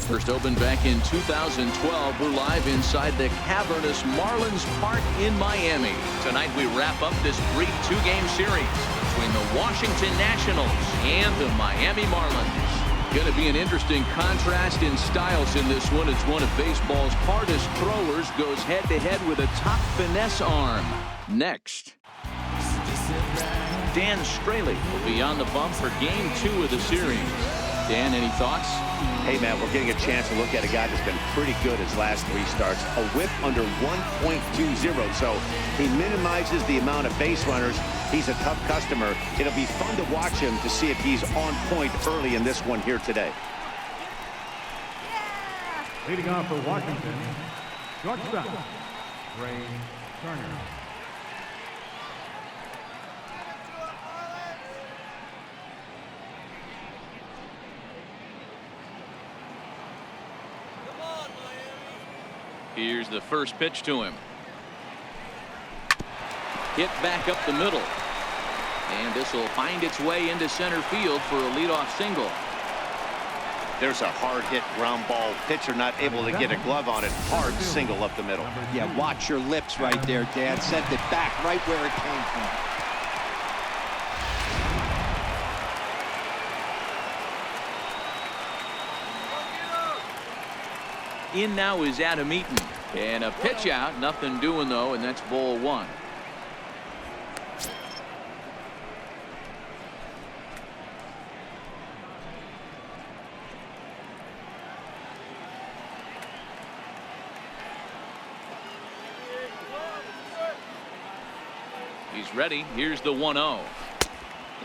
First opened back in 2012. We're live inside the cavernous Marlins Park in Miami. Tonight we wrap up this brief two-game series between the Washington Nationals and the Miami Marlins. Going to be an interesting contrast in styles in this one. It's one of baseball's hardest throwers goes head-to-head with a top finesse arm. Next, Dan Straley will be on the bump for Game 2 of the series. Dan, any thoughts? Hey, Matt, we're getting a chance to look at a guy that's been pretty good his last 3 starts. A whip under 1.20, so he minimizes the amount of base runners. He's a tough customer. It'll be fun to watch him to see if he's on point early in this one here today. Leading off for Washington, shortstop, Ray Turner. Here's the first pitch to him. Hit back up the middle. And this will find its way into center field for a leadoff single. There's a hard hit ground ball. Pitcher not able to get a glove on it. Hard single up the middle. Yeah, watch your lips right there, Dan. Sent it back right where it came from. In now is Adam Eaton. And a pitch out. Nothing doing, though, and that's ball 1. He's ready. Here's the 1-0.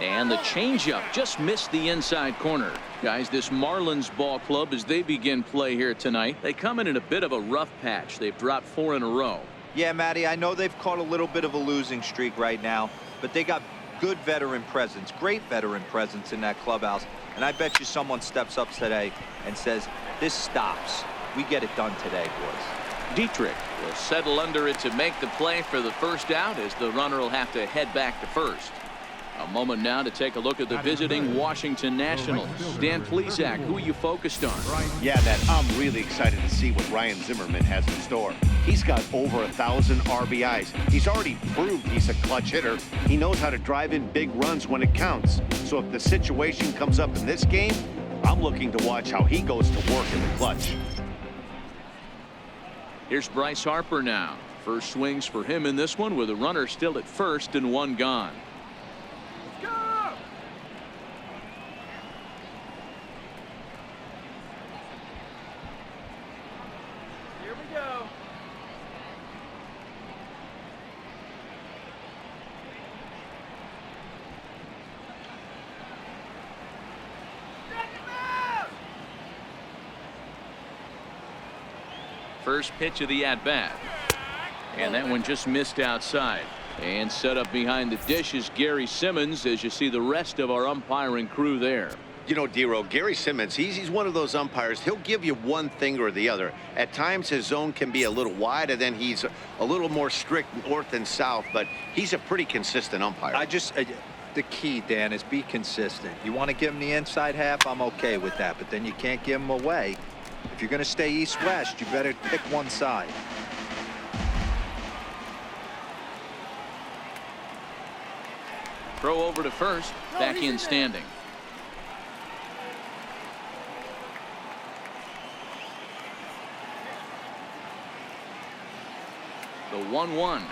And the changeup just missed the inside corner. Guys, this Marlins ball club, as they begin play here tonight, they come in a bit of a rough patch. They've dropped 4 in a row. Yeah, Matty, I know they've caught a little bit of a losing streak right now, but they got good veteran presence, great veteran presence in that clubhouse. And I bet you someone steps up today and says, this stops. We get it done today, boys. Dietrich will settle under it to make the play for the first out, as the runner will have to head back to first. A moment now to take a look at the visiting Washington Nationals. Dan Plesac, who are you focused on? Yeah, Matt, I'm really excited to see what Ryan Zimmerman has in store. He's got over 1,000 RBIs. He's already proved he's a clutch hitter. He knows how to drive in big runs when it counts. So if the situation comes up in this game, I'm looking to watch how he goes to work in the clutch. Here's Bryce Harper now. First swings for him in this one with a runner still at first and 1 gone. First pitch of the at-bat. And that one just missed outside. And set up behind the dish is Gary Simmons, as you see the rest of our umpiring crew there. You know, Dero, Gary Simmons, he's one of those umpires. He'll give you one thing or the other. At times his zone can be a little wide, and then he's a little more strict north and south, but he's a pretty consistent umpire. The key, Dan, is be consistent. You want to give him the inside half, I'm okay with that, but then you can't give him away. If you're going to stay east-west, you better pick one side. Throw over to first, back in standing. The 1-1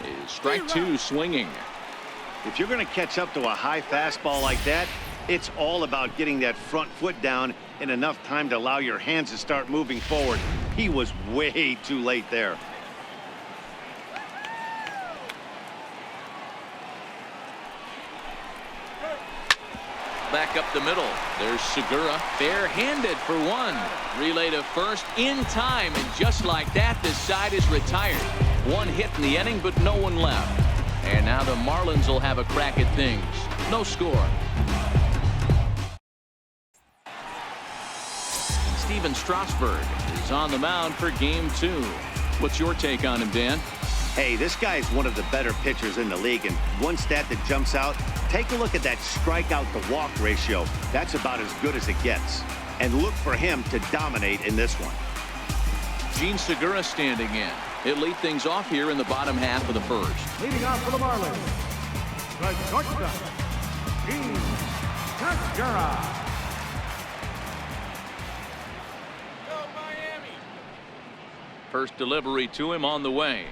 is strike 2 swinging. If you're going to catch up to a high fastball like that, it's all about getting that front foot down in enough time to allow your hands to start moving forward. He was way too late there. Back up the middle. There's Segura, bare-handed for 1. Relay to first in time, and just like that, this side is retired. 1 hit in the inning, but no one left. And now the Marlins will have a crack at things. No score. Steven Strasburg is on the mound for Game 2. What's your take on him, Dan? Hey, this guy is one of the better pitchers in the league, and one stat that jumps out, take a look at that strikeout to walk ratio. That's about as good as it gets. and look for him to dominate in this one. Gene Segura standing in. He'll lead things off here in the bottom half of the first. Leading off for the Marlins, the shortstop, Gene Segura. First delivery to him on the way.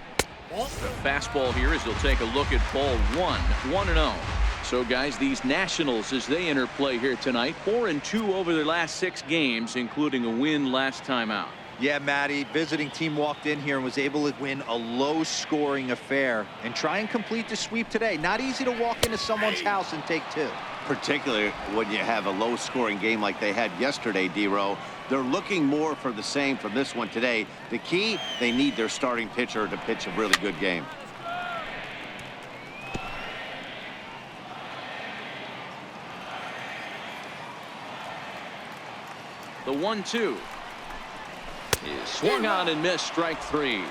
The fastball here as he'll take a look at ball one. 1-0. So guys, these Nationals as they enter play here tonight, 4-2 over their last 6 games, including a win last time out. Yeah, Matty, visiting team walked in here and was able to win a low-scoring affair and try and complete the sweep today. Not easy to walk into someone's house and take 2. Particularly when you have a low-scoring game like they had yesterday, D-Row. They're looking more for the same from this one today. The key, they need their starting pitcher to pitch a really good game. The 1-2 is swung on and missed. Strike 3.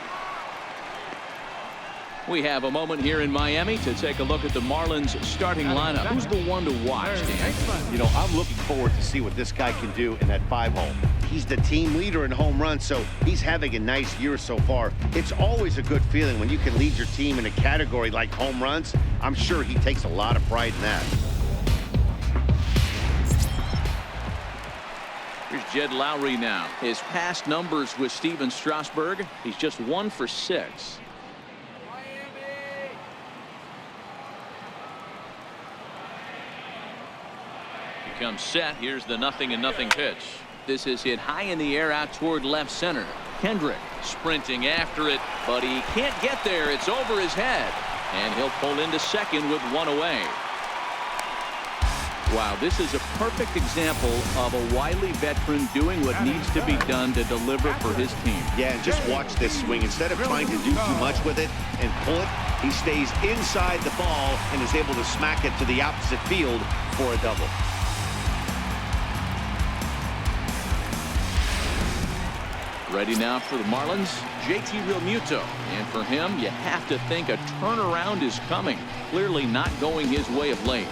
We have a moment here in Miami to take a look at the Marlins starting lineup. Who's the one to watch, Dan? You know, I'm looking forward to see what this guy can do in that 5-hole. He's the team leader in home runs, so he's having a nice year so far. It's always a good feeling when you can lead your team in a category like home runs. I'm sure he takes a lot of pride in that. Here's Jed Lowry now. His past numbers with Steven Strasburg, he's just 1 for 6. Comes set. Here's the 0-0 pitch. This is hit high in the air out toward left center. Kendrick sprinting after it, but he can't get there. It's over his head, and he'll pull into second with 1 away. Wow, this is a perfect example of a wily veteran doing what needs to be done to deliver for his team. Yeah, and just watch this swing. Instead of trying to do too much with it and pull it, he stays inside the ball and is able to smack it to the opposite field for a double. Ready now for the Marlins, JT Realmuto. And for him, you have to think a turnaround is coming. Clearly not going his way of late.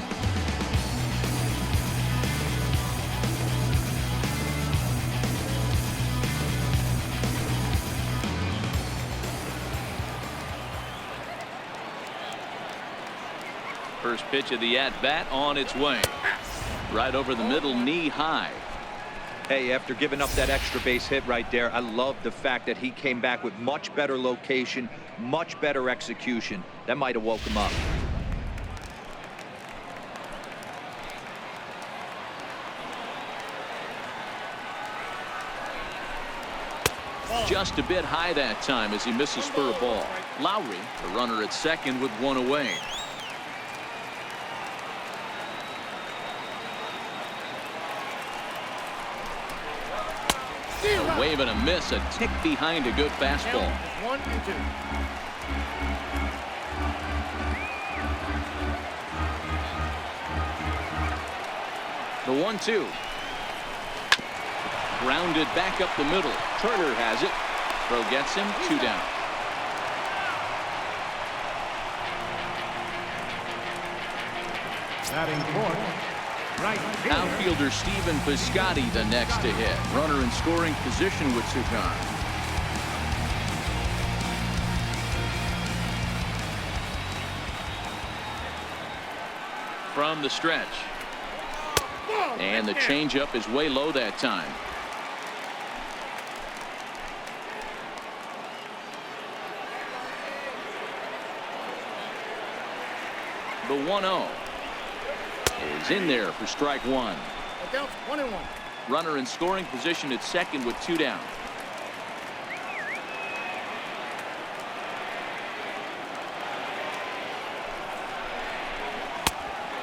First pitch of the at-bat on its way. Right over the middle, knee high. Hey, after giving up that extra base hit right there, I love the fact that he came back with much better location, much better execution. That might have woke him up. Just a bit high that time as he misses for a ball. Lowry, the runner at second with 1 away. A wave and a miss, a tick behind a good fastball. 1-2. The 1-2. Grounded back up the middle. Turner has it. Throw gets him. 2 down. Batting fourth, right fielder. Outfielder Stephen Piscotty the next to hit. Runner in scoring position with 2 gone. From the stretch. And the changeup is way low that time. The 1-0 is in there for strike 1. 1-1. Runner in scoring position at second with 2 down.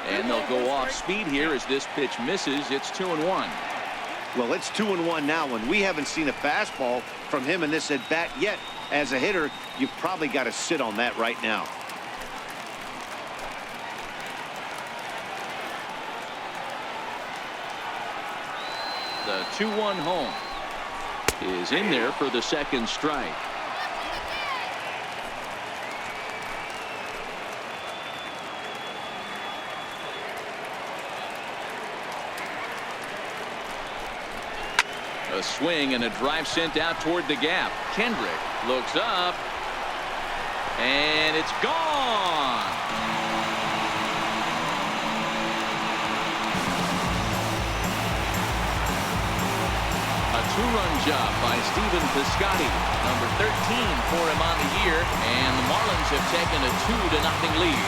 And they'll go off speed here as this pitch misses. It's 2-1. Well, it's 2-1 now, and we haven't seen a fastball from him in this at bat yet. As a hitter, you've probably got to sit on that right now. The 2-1 home is in there for the second strike. A swing and a drive sent out toward the gap. Kendrick looks up. And it's gone. A two-run job by Stephen Piscotty, number 13 for him on the year, and the Marlins have taken a 2-0 lead.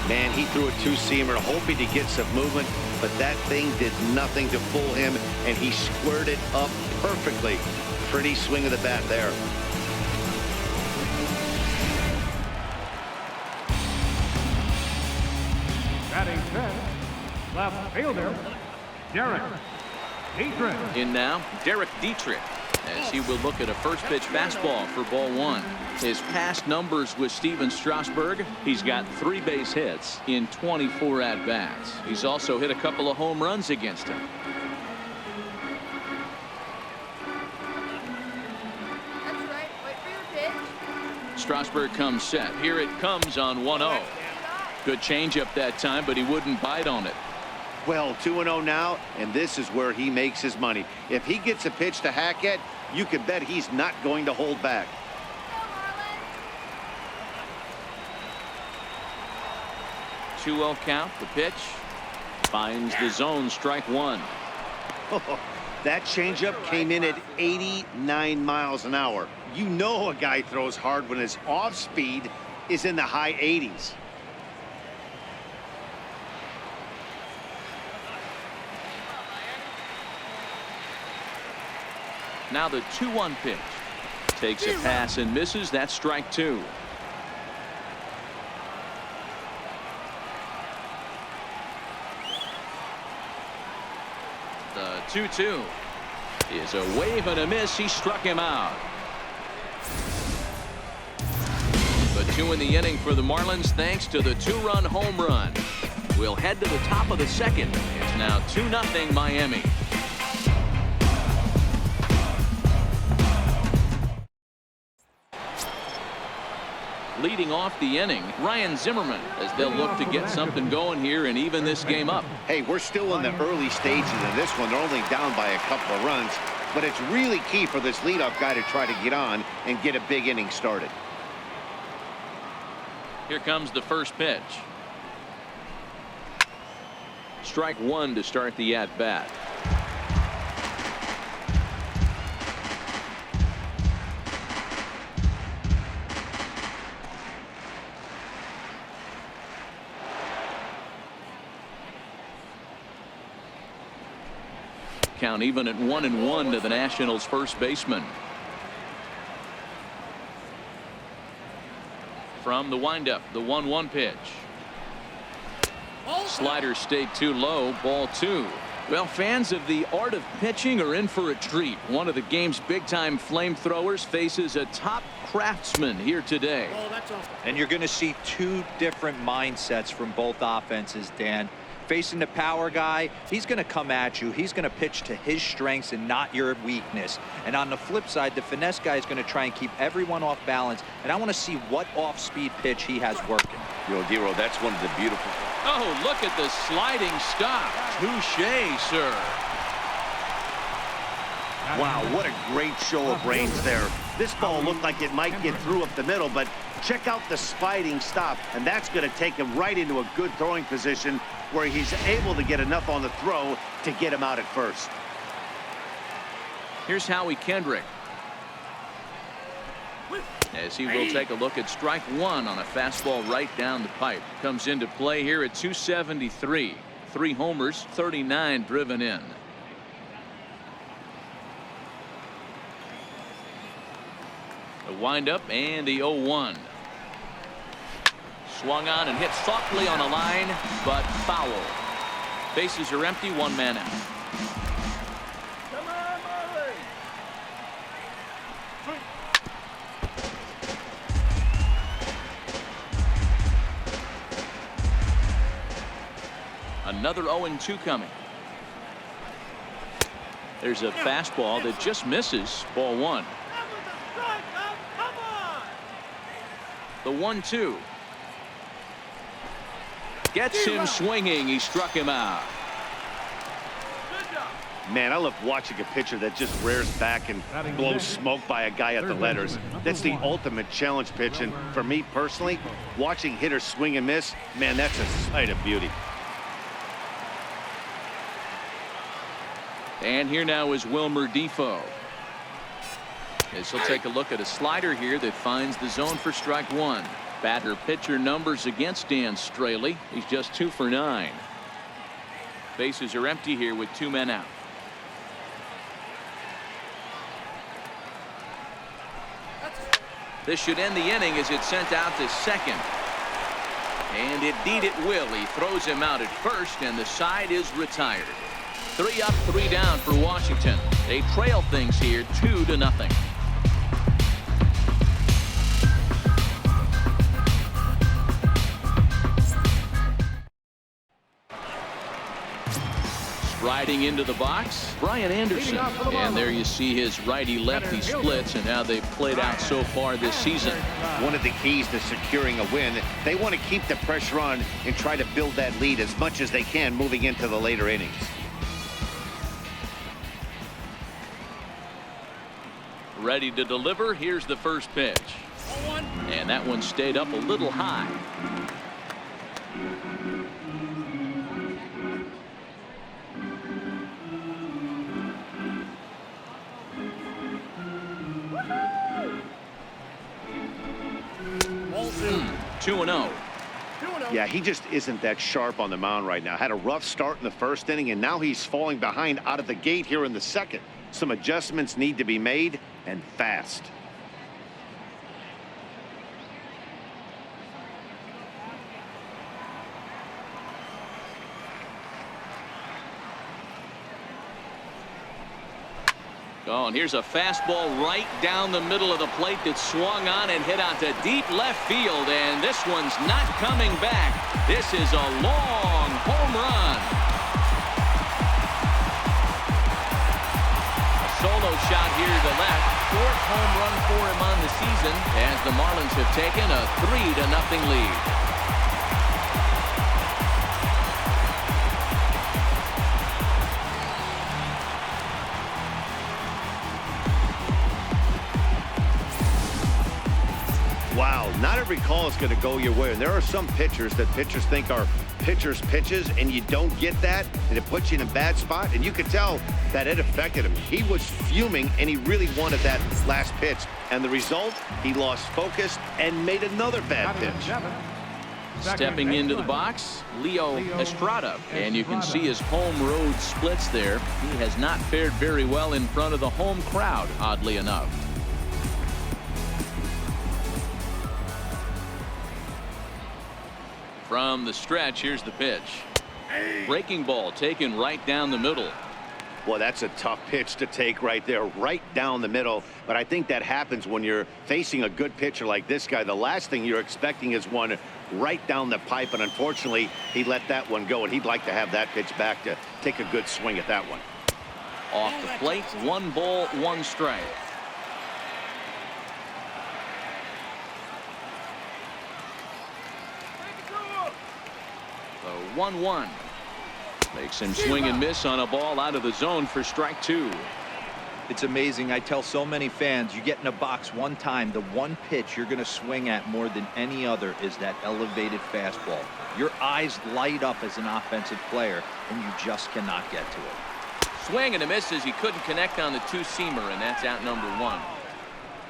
Man, he threw a two-seamer hoping to get some movement, but that thing did nothing to fool him, and he squared it up perfectly. Pretty swing of the bat there. Batting 10th, left fielder, Derek Dietrich. In now, Derek Dietrich, as he will look at a first pitch fastball for ball one. His past numbers with Steven Strasburg, he's got 3 base hits in 24 at-bats. He's also hit a couple of home runs against him. That's right. Wait for your pitch. Strasburg comes set. Here it comes on 1-0. Good changeup that time, but he wouldn't bite on it. Well, 2-0 now, and this is where he makes his money. If he gets a pitch to hack at, you can bet he's not going to hold back. 2-0 count. The pitch finds the zone. Strike one. That changeup came in at 89 miles an hour. You know a guy throws hard when his off speed is in the high 80s. Now the 2-1 pitch. Takes a pass and misses. That's strike two. The 2-2 is a wave and a miss. He struck him out. But 2 in the inning for the Marlins thanks to the 2-run home run. We'll head to the top of the second. It's now 2-0 Miami. Leading off the inning, Ryan Zimmerman, as they'll look to get something going here and even this game up. Hey, we're still in the early stages of this one. They're only down by a couple of runs, but it's really key for this leadoff guy to try to get on and get a big inning started. Here comes the first pitch. Strike one to start the at-bat. Count even at 1-1 to the Nationals first baseman. From the windup, the 1-1 pitch. Slider stayed too low. Ball two. Well, fans of the art of pitching are in for a treat. One of the game's big-time flamethrowers faces a top craftsman here today. And you're going to see 2 different mindsets from both offenses, Dan. Facing the power guy, he's going to come at you. He's going to pitch to his strengths and not your weakness. And on the flip side, the finesse guy is going to try and keep everyone off balance. And I want to see what off-speed pitch he has working. Dero, that's one of the beautiful. Oh, look at the sliding stop. Touche, sir. Wow, what a great show of brains there. This ball looked like it might get through up the middle, but check out the sliding stop, and that's going to take him right into a good throwing position where he's able to get enough on the throw to get him out at first. Here's Howie Kendrick, as he will take a look at strike one on a fastball right down the pipe. Comes into play here at 273. 3 homers, 39 driven in. The windup and the 0-1. Swung on and hit softly on a line, but foul. Bases are empty, 1 man out. Come on, Marlins! Another 0-2 coming. There's a fastball that just misses. Ball one. The 1-2. Gets him swinging. He struck him out. Man, I love watching a pitcher that just rears back and blows smoke by a guy at the letters. That's the ultimate challenge pitch. And for me personally, watching hitters swing and miss, man, that's a sight of beauty. And here now is Wilmer Defoe. As he'll take a look at a slider here that finds the zone for strike one. Batter pitcher numbers against Dan Straley. He's just 2 for 9. Bases are empty here with 2 men out. This should end the inning as it's sent out to second. And indeed it will. He throws him out at first, and the side is retired. 3 up, 3 down for Washington. They trail things here 2-0. Riding into the box, Brian Anderson. And there you see his righty-lefty splits and how they've played out so far this season. One of the keys to securing a win, they want to keep the pressure on and try to build that lead as much as they can moving into the later innings. Ready to deliver. Here's the first pitch. And that one stayed up a little high. Ball 2-0. Yeah, he just isn't that sharp on the mound right now. Had a rough start in the first inning, and now he's falling behind out of the gate here in the second. Some adjustments need to be made, and fast. Oh, and here's a fastball right down the middle of the plate that swung on and hit out to deep left field, and this one's not coming back. This is a long home run. A solo shot here to left. 4th home run for him on the season as the Marlins have taken a 3-0 lead. Wow, not every call is going to go your way. And there are some pitchers that pitchers think are pitchers' pitches, and you don't get that, and it puts you in a bad spot. And you could tell that it affected him. He was fuming, and he really wanted that last pitch. And the result, he lost focus and made another bad pitch. Stepping into the box, Leo Estrada. And you can see his home road splits there. He has not fared very well in front of the home crowd, oddly enough. From the stretch, here's the pitch. Breaking ball taken right down the middle. Well, that's a tough pitch to take right there, right down the middle. But I think that happens when you're facing a good pitcher like this guy. The last thing you're expecting is one right down the pipe, and unfortunately, he let that one go, and he'd like to have that pitch back to take a good swing at that one. Off the plate, 1 ball, 1 strike. The 1-1 makes him swing and miss on a ball out of the zone for strike 2. It's amazing. I tell so many fans, you get in a box one time, the one pitch you're going to swing at more than any other is that elevated fastball. Your eyes light up as an offensive player, and you just cannot get to it. Swing and a miss as he couldn't connect on the 2-seamer, and that's out number 1.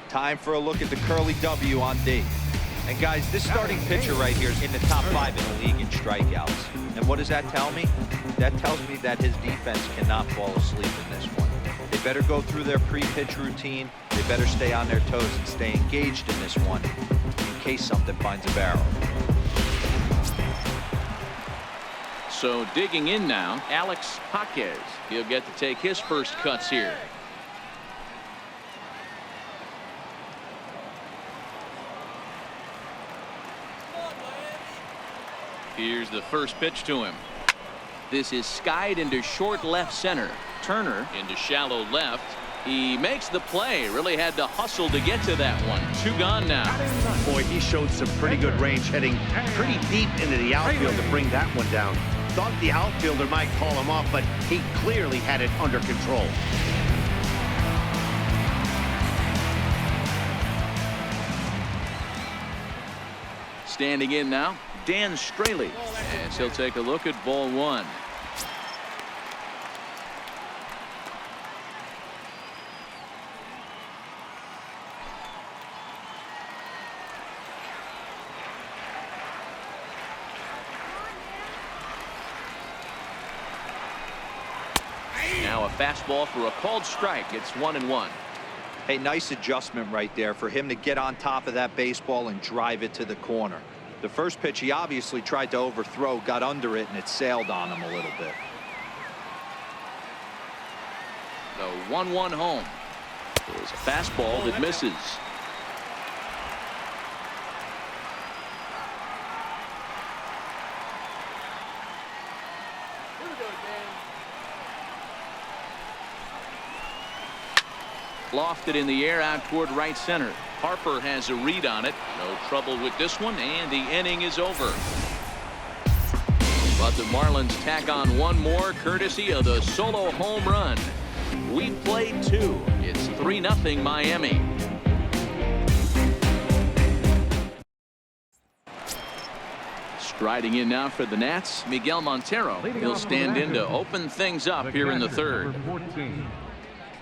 Time for a look at the Curly W on D. And guys, this starting pitcher right here is in the top 5 in the league in strikeouts. And what does that tell me? That tells me that his defense cannot fall asleep in this one. They better go through their pre-pitch routine. They better stay on their toes and stay engaged in this one in case something finds a barrel. So digging in now, Alex Jaquez. He'll get to take his first cuts here. Here's the first pitch to him. This is skied into short left center. Turner into shallow left. He makes the play. Really had to hustle to get to that one. 2 gone now. Boy, he showed some pretty good range, heading pretty deep into the outfield to bring that one down. Thought the outfielder might call him off, but he clearly had it under control. Standing in now, Dan Straley. As he'll take a look at ball 1. Now a fastball for a called strike. It's 1-1. Hey, nice adjustment right there for him to get on top of that baseball and drive it to the corner. The first pitch he obviously tried to overthrow, got under it, and it sailed on him a little bit. The 1-1 home is a fastball that misses. Here we go, Dan. Lofted in the air out toward right center. Harper has a read on it. No trouble with this one, and the inning is over. But the Marlins tack on one more courtesy of the solo home run. We played 2. It's 3-0 Miami. Striding in now for the Nats, Miguel Montero. He'll stand in to open things up here in the 3rd. Number 14,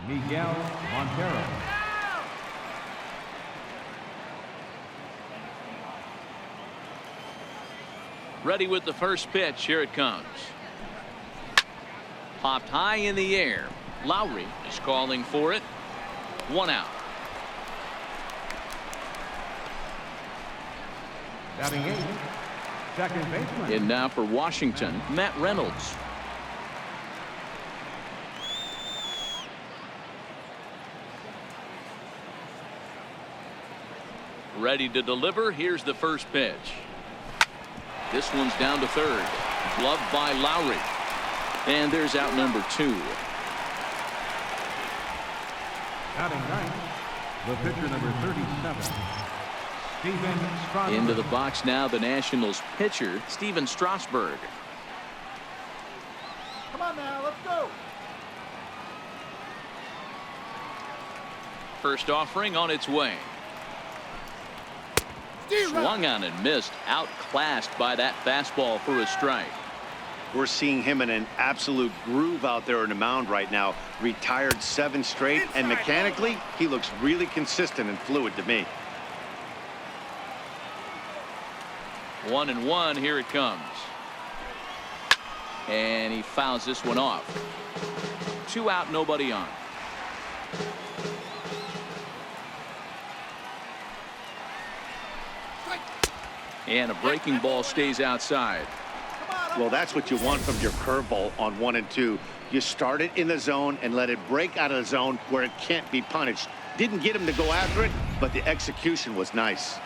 Miguel Montero. Ready with the first pitch. Here it comes. Popped high in the air. Lowry is calling for it. 1 out. Batting 8, second baseman. In now for Washington, Matt Reynolds. Ready to deliver. Here's the first pitch. This one's down to 3rd. Gloved by Lowry. And there's out number 2. Batting 9, the pitcher number 37, Steven Strasburg. Into the box now, the Nationals pitcher, Steven Strasburg. Come on now, let's go. First offering on its way. Swung on and missed. Outclassed by that fastball for a strike. We're seeing him in an absolute groove out there on the mound right now. Retired 7 straight, and mechanically, he looks really consistent and fluid to me. 1-1. Here it comes. And he fouls this one off. 2 out, nobody on. And a breaking ball stays outside. Well, that's what you want from your curveball on 1 and 2. You start it in the zone and let it break out of the zone where it can't be punished. Didn't get him to go after it, but the execution was nice.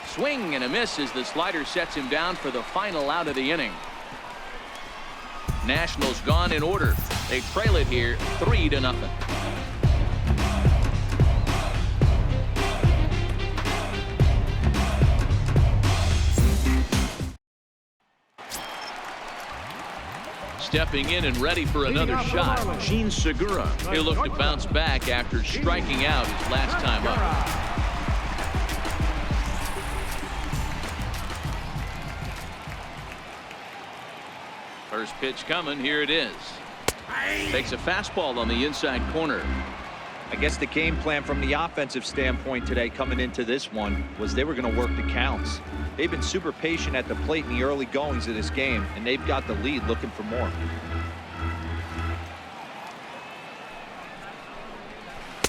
Swing and a miss as the slider sets him down for the final out of the inning. Nationals gone in order. They trail it here 3-0. Stepping in and ready for another shot, Gene Segura. He'll look to bounce back after striking out his last time up. First pitch coming. Here it is. Takes a fastball on the inside corner. I guess the game plan from the offensive standpoint today coming into this one was they were going to work the counts. They've been super patient at the plate in the early goings of this game, and they've got the lead looking for more.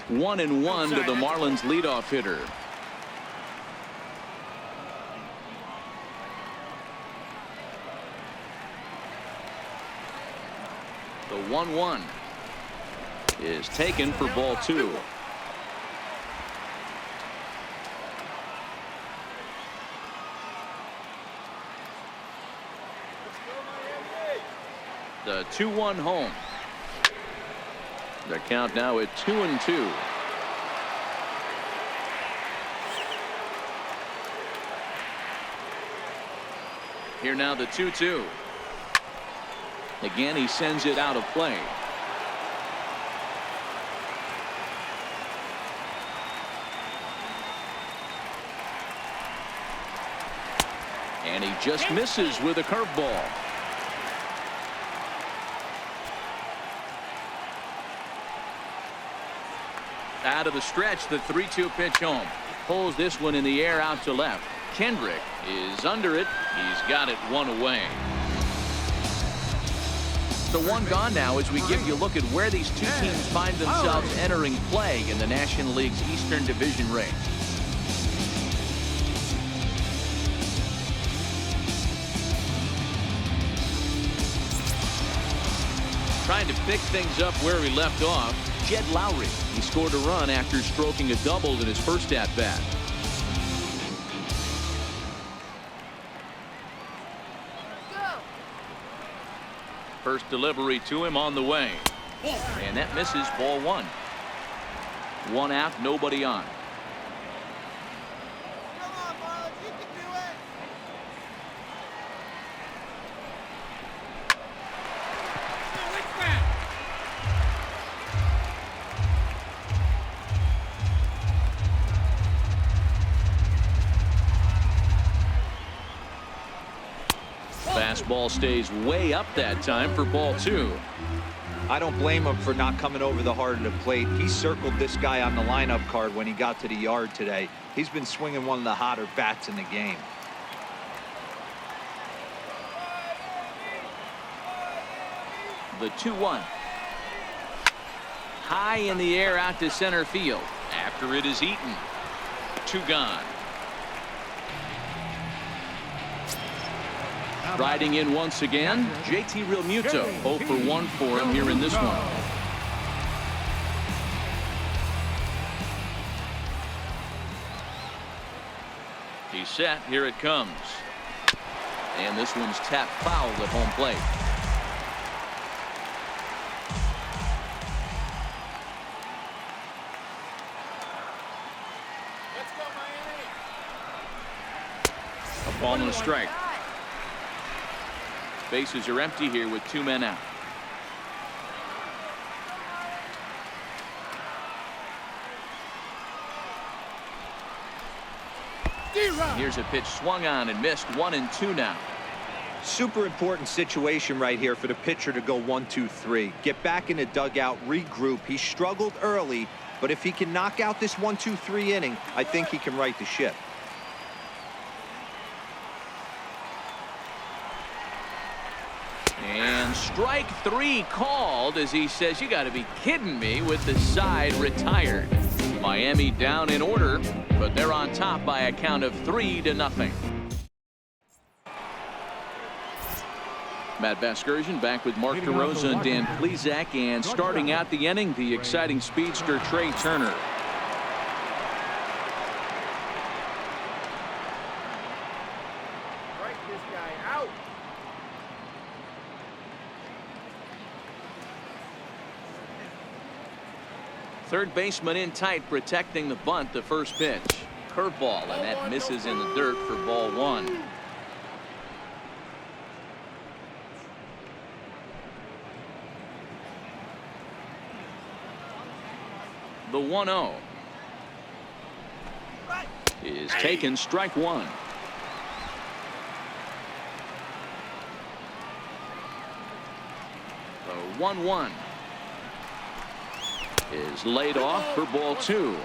One to the Marlins leadoff hitter. The 1-1 is taken for ball 2. The 2-1 home. The count now at 2-2. Here now the 2-2. Again, he sends it out of play. And he just misses with a curveball. Out of the stretch, the 3-2 pitch home. Pulls this one in the air out to left. Kendrick is under it. He's got it one away. So one gone now as we give you a look at where these two teams find themselves entering play in the National League's Eastern Division race. Trying to pick things up where we left off, Jed Lowry. He scored a run after stroking a double in his first at-bat. First delivery to him on the way. And that misses, ball one. One out, nobody on. Come on, Marlins, you can do it. Fastball stays way up that time for ball two. I don't blame him for not coming over the heart of the plate. He circled this guy on the lineup card when he got to the yard today. He's been swinging one of the hotter bats in the game. The 2-1. High in the air out to center field after it is eaten. Two gone. Riding in once again, JT Realmuto. 0 for 1 for him here in this one. He's set. Here it comes. And this one's tapped foul at home plate. Let's go, Miami. A ball and a strike. Bases are empty here with two men out. Here's a pitch swung on and missed. 1-2 now. Super important situation right here for the pitcher to go 1-2-3. Get back in the dugout, regroup. He struggled early, but if he can knock out this 1-2-3 inning, I think he can right the ship. And strike three called as he says, you got to be kidding me, with the side retired. Miami down in order, but they're on top by a count of 3-0. Matt Vasgersian back with Mark DeRosa and Dan Plesac, and starting out the inning, the exciting speedster Trey Turner. Strike this guy out. Third baseman in tight, protecting the bunt. The first pitch, curveball, and that misses in the dirt for ball one. The 1-0 is taken, strike one. The 1-1 is laid off for ball two.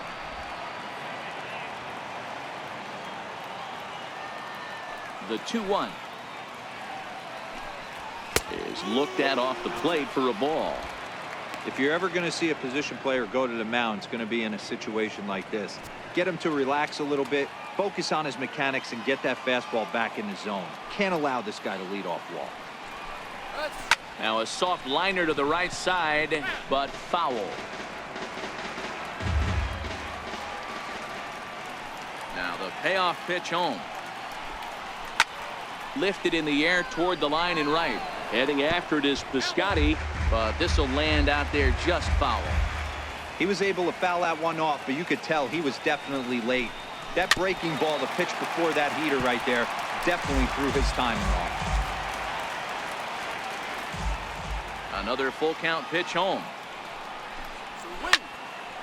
The 2-1 is looked at off the plate for a ball. If you're ever going to see a position player go to the mound, it's going to be in a situation like this. Get him to relax a little bit, focus on his mechanics, and get that fastball back in the zone. Can't allow this guy to lead off wall. Now a soft liner to the right side, but foul. Now the payoff pitch home. Lifted in the air toward the line and right. Heading after it is Piscotty, but this will land out there just foul. He was able to foul that one off, but you could tell he was definitely late. That breaking ball, the pitch before that heater right there, definitely threw his timing off. Another full count pitch home.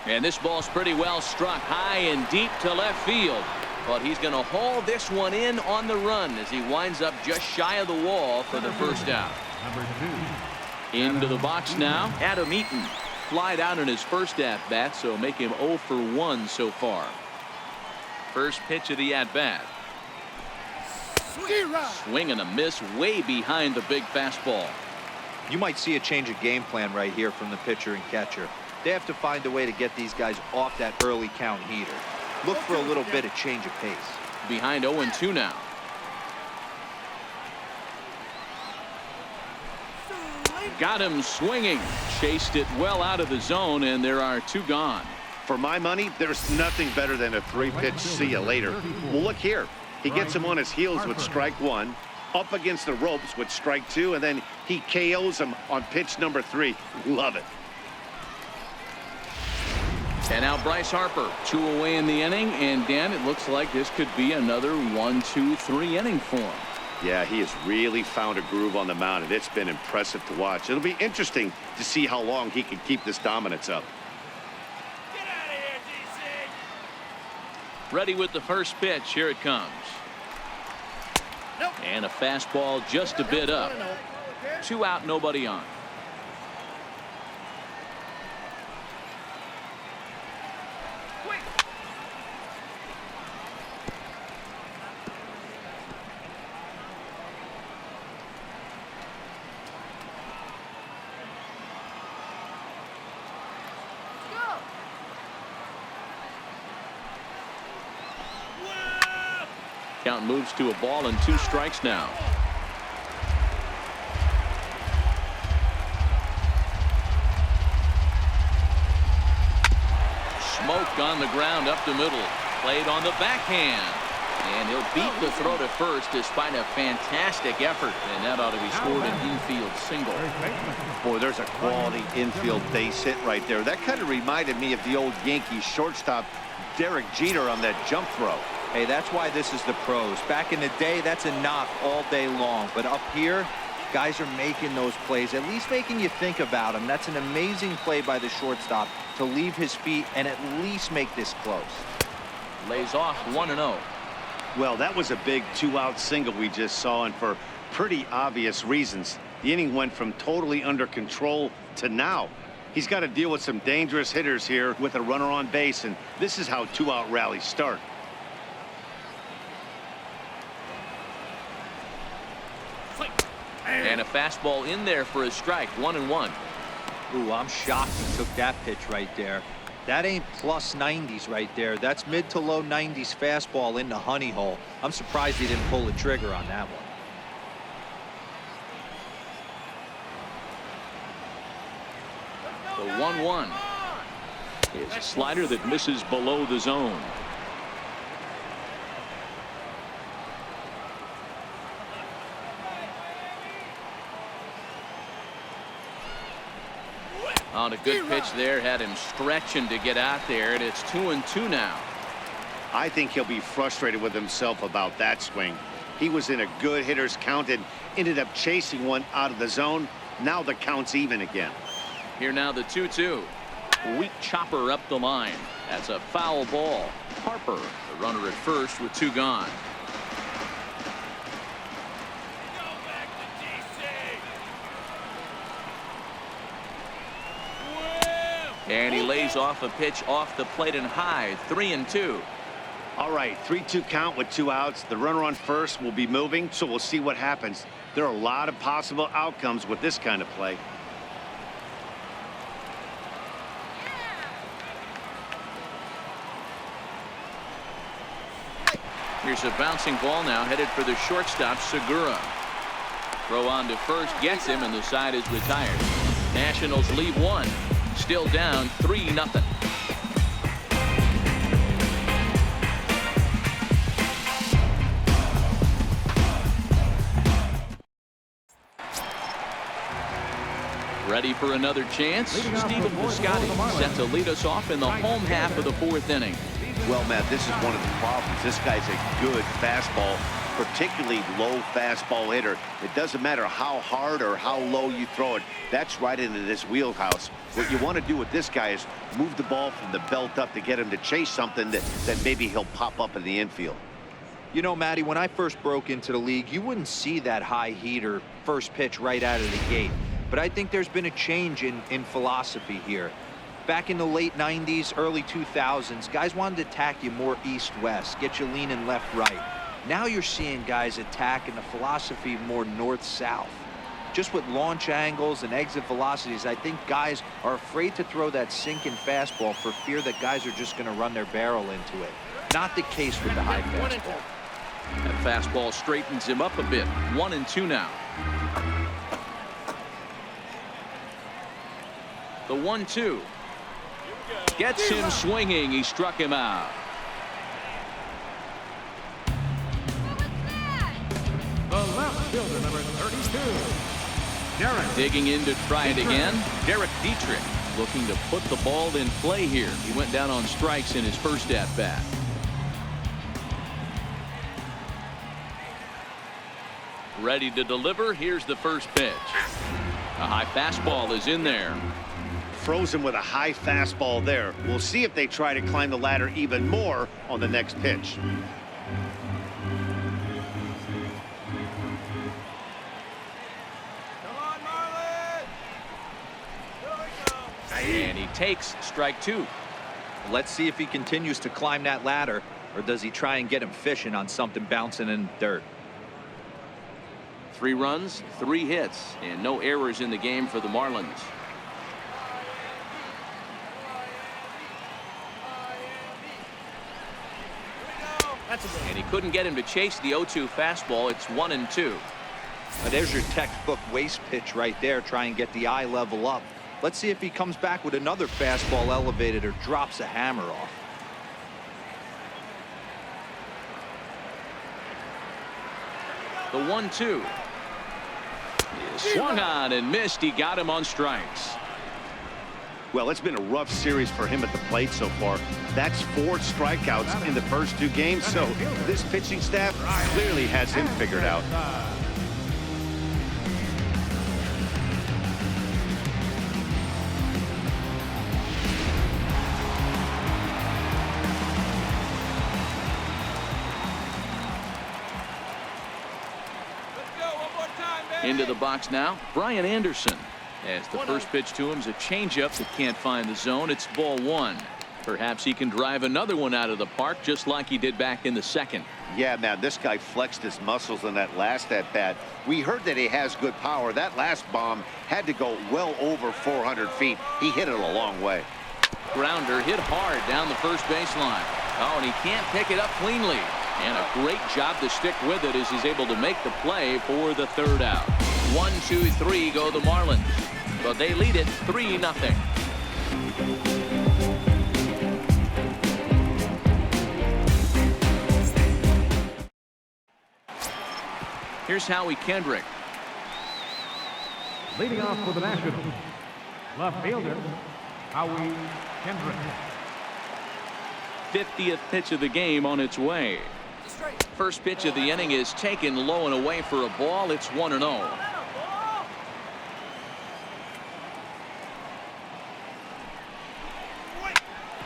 And this ball's pretty well struck high and deep to left field. But he's going to haul this one in on the run as he winds up just shy of the wall for the first out. Into the box now, Adam Eaton. Flied out in his first at-bat, so make him 0 for 1 so far. First pitch of the at-bat. Swing and a miss way behind the big fastball. You might see a change of game plan right here from the pitcher and catcher. They have to find a way to get these guys off that early count heater. Look for a little bit of change of pace. Behind 0-2 now. Got him swinging. Chased it well out of the zone, and there are 2 gone. For my money, there's nothing better than a 3-pitch see you later. Well, look here. He gets him on his heels with strike 1, up against the ropes with strike 2, and then he KOs him on pitch number 3. Love it. And now Bryce Harper, 2 away in the inning, and Dan, it looks like this could be another 1-2-3 inning for him. Yeah, he has really found a groove on the mound, and it's been impressive to watch. It'll be interesting to see how long he can keep this dominance up. Get out of here, DC. Ready with the first pitch. Here it comes. Nope. And a fastball just a bit up. 2 out, nobody on. Count moves to a ball and 2 strikes now. Smoke on the ground up the middle. Played on the backhand. And he'll beat the throw to first despite a fantastic effort. And that ought to be scored an infield single. Boy, there's a quality infield base hit right there. That kind of reminded me of the old Yankees shortstop Derek Jeter on that jump throw. Hey, that's why this is the pros. Back in the day, that's a knock all day long. But up here, guys are making those plays, at least making you think about them. That's an amazing play by the shortstop to leave his feet and at least make this close. Lays off 1-0. Well, that was a big 2-out single we just saw, and for pretty obvious reasons. The inning went from totally under control to now. He's got to deal with some dangerous hitters here with a runner on base, and this is how 2-out rallies start. And a fastball in there for a strike. 1-1. Ooh, I'm shocked he took that pitch right there. That ain't plus 90s right there. That's mid to low 90s fastball in the honey hole. I'm surprised he didn't pull the trigger on that one. The 1-1 is a slider that misses below the zone. On a good pitch there, had him stretching to get out there, and it's 2-2 now. I think he'll be frustrated with himself about that swing. He was in a good hitter's count and ended up chasing one out of the zone. Now the count's even again. Here now the 2-2. Weak chopper up the line. That's a foul ball. Harper, the runner at first with 2 gone. And he lays off a pitch off the plate and high. 3-2. All right, 3-2 count with 2 outs. The runner on first will be moving, so we'll see what happens. There are a lot of possible outcomes with this kind of play. Here's a bouncing ball now headed for the shortstop, Segura. Throw on to first, gets him, and the side is retired. Nationals lead 1. Still down 3-0. Ready for another chance? Stephen Piscotty set to lead us off in the home half of the 4th inning. Well, Matt, this is one of the problems. This guy's a good fastball, particularly low fastball hitter. It doesn't matter how hard or how low you throw it. That's right into this wheelhouse. What you want to do with this guy is move the ball from the belt up to get him to chase something that maybe he'll pop up in the infield. You know, Matty, when I first broke into the league, you wouldn't see that high heater first pitch right out of the gate. But I think there's been a change in philosophy here. Back in the late 90s, early 2000s, guys wanted to attack you more east-west, get you leaning left-right. Now you're seeing guys attack in the philosophy more north-south. Just with launch angles and exit velocities, I think guys are afraid to throw that sinking fastball for fear that guys are just going to run their barrel into it. Not the case with the high fastball. That fastball straightens him up a bit. 1-2 now. The 1-2 gets him swinging. He struck him out. The left fielder, number 32, Derek. Digging in to try it again. Derek Dietrich looking to put the ball in play here. He went down on strikes in his first at-bat. Ready to deliver. Here's the first pitch. A high fastball is in there. Frozen with a high fastball there. We'll see if they try to climb the ladder even more on the next pitch. Come on, Marlins! And he takes strike 2. Let's see if he continues to climb that ladder, or does he try and get him fishing on something bouncing in the dirt. 3 runs, 3 hits, and no errors in the game for the Marlins. And he couldn't get him to chase the 0-2 fastball. It's 1-2. There's your textbook waste pitch right there. Try and get the eye level up. Let's see if he comes back with another fastball elevated or drops a hammer off. The 1-2 swung on and missed. He got him on strikes. Well, it's been a rough series for him at the plate so far. That's 4 strikeouts in the first 2 games, so this pitching staff clearly has him figured out. Into the box now, Brian Anderson. As the first pitch to him is a changeup that can't find the zone. It's ball 1. Perhaps he can drive another one out of the park just like he did back in the second. Yeah, man, this guy flexed his muscles in that last at-bat. We heard that he has good power. That last bomb had to go well over 400 feet. He hit it a long way. Grounder hit hard down the first baseline. Oh, and he can't pick it up cleanly. And a great job to stick with it as he's able to make the play for the 3rd out. 1, 2, 3 go the Marlins. But they lead it 3-0. Here's Howie Kendrick. Leading off for the Nationals, left fielder, Howie Kendrick. 50th pitch of the game on its way. First pitch of the inning is taken low and away for a ball. It's 1-0.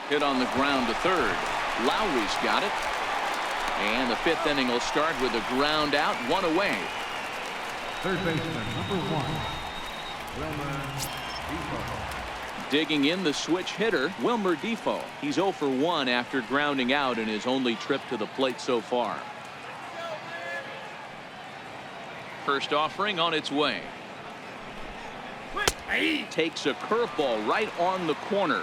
Hit on the ground to third. Lowry's got it. And the 5th inning will start with a ground out, 1 away. Third baseman, number 1, Wilmer Defoe. Digging in the switch hitter, Wilmer Defoe. He's 0 for 1 after grounding out in his only trip to the plate so far. First offering on its way. Takes a curveball right on the corner.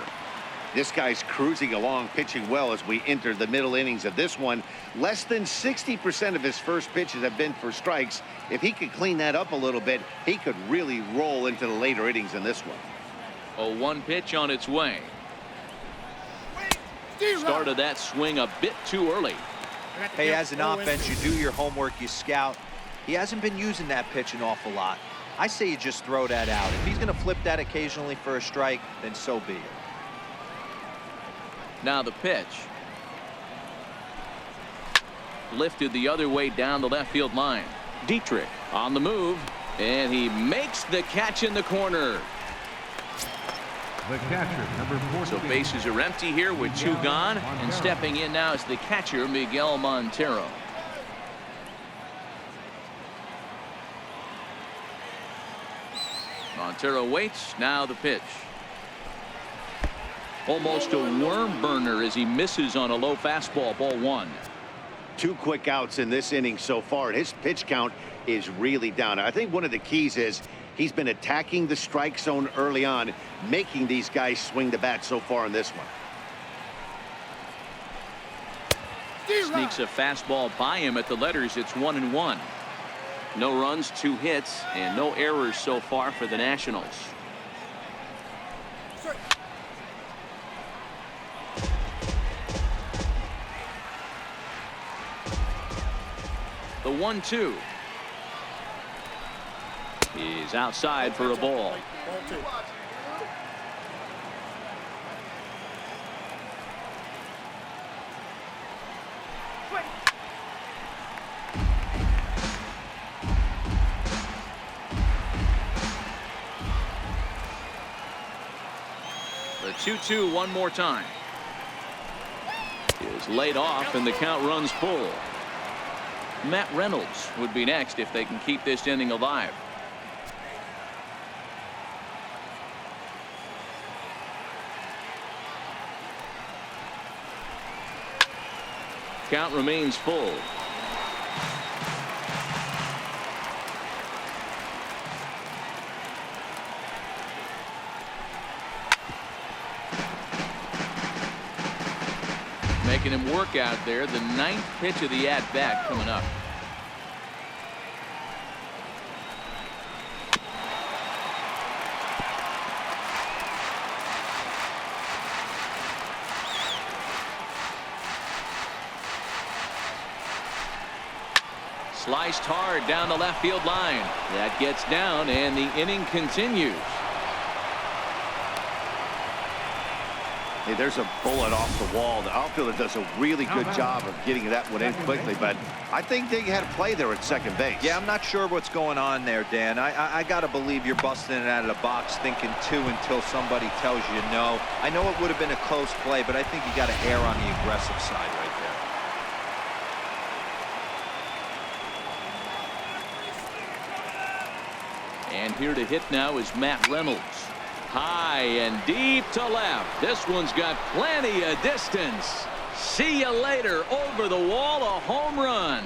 This guy's cruising along, pitching well as we enter the middle innings of this one. Less than 60% of his first pitches have been for strikes. If he could clean that up a little bit, he could really roll into the later innings in this one. A 1 pitch on its way. Started that swing a bit too early. Hey, as an offense, you do your homework, you scout. He hasn't been using that pitch an awful lot. I say you just throw that out. If he's going to flip that occasionally for a strike, then so be it. Now the pitch. Lifted the other way down the left field line. Dietrich on the move, and he makes the catch in the corner. The catcher, number 14. So bases are empty here with 2 gone, and stepping in now is the catcher, Miguel Montero. Montero waits. Now the pitch. Almost a worm burner as he misses on a low fastball. Ball 1. 2 quick outs in this inning so far, and his pitch count is really down. I think one of the keys is he's been attacking the strike zone early on, making these guys swing the bat so far in this one. Sneaks a fastball by him at the letters. It's 1-1. No runs, 2 hits, and no errors so far for the Nationals. The 1-2 is outside for a ball. The 2-2 one more time is laid off, and the count runs full. Matt Reynolds would be next if they can keep this inning alive. Count remains full. Making him work out there. The 9th pitch of the at-bat coming up. Sliced hard down the left field line. That gets down, and the inning continues. Hey, there's a bullet off the wall. The outfielder does a really good job of getting that one in quickly, but I think they had a play there at second base. Yeah, I'm not sure what's going on there, Dan. I got to believe you're busting it out of the box thinking 2 until somebody tells you no. I know it would have been a close play, but I think you got to err on the aggressive side right there. And here to hit now is Matt Reynolds. High and deep to left. This one's got plenty of distance. See you later. Over the wall, a home run.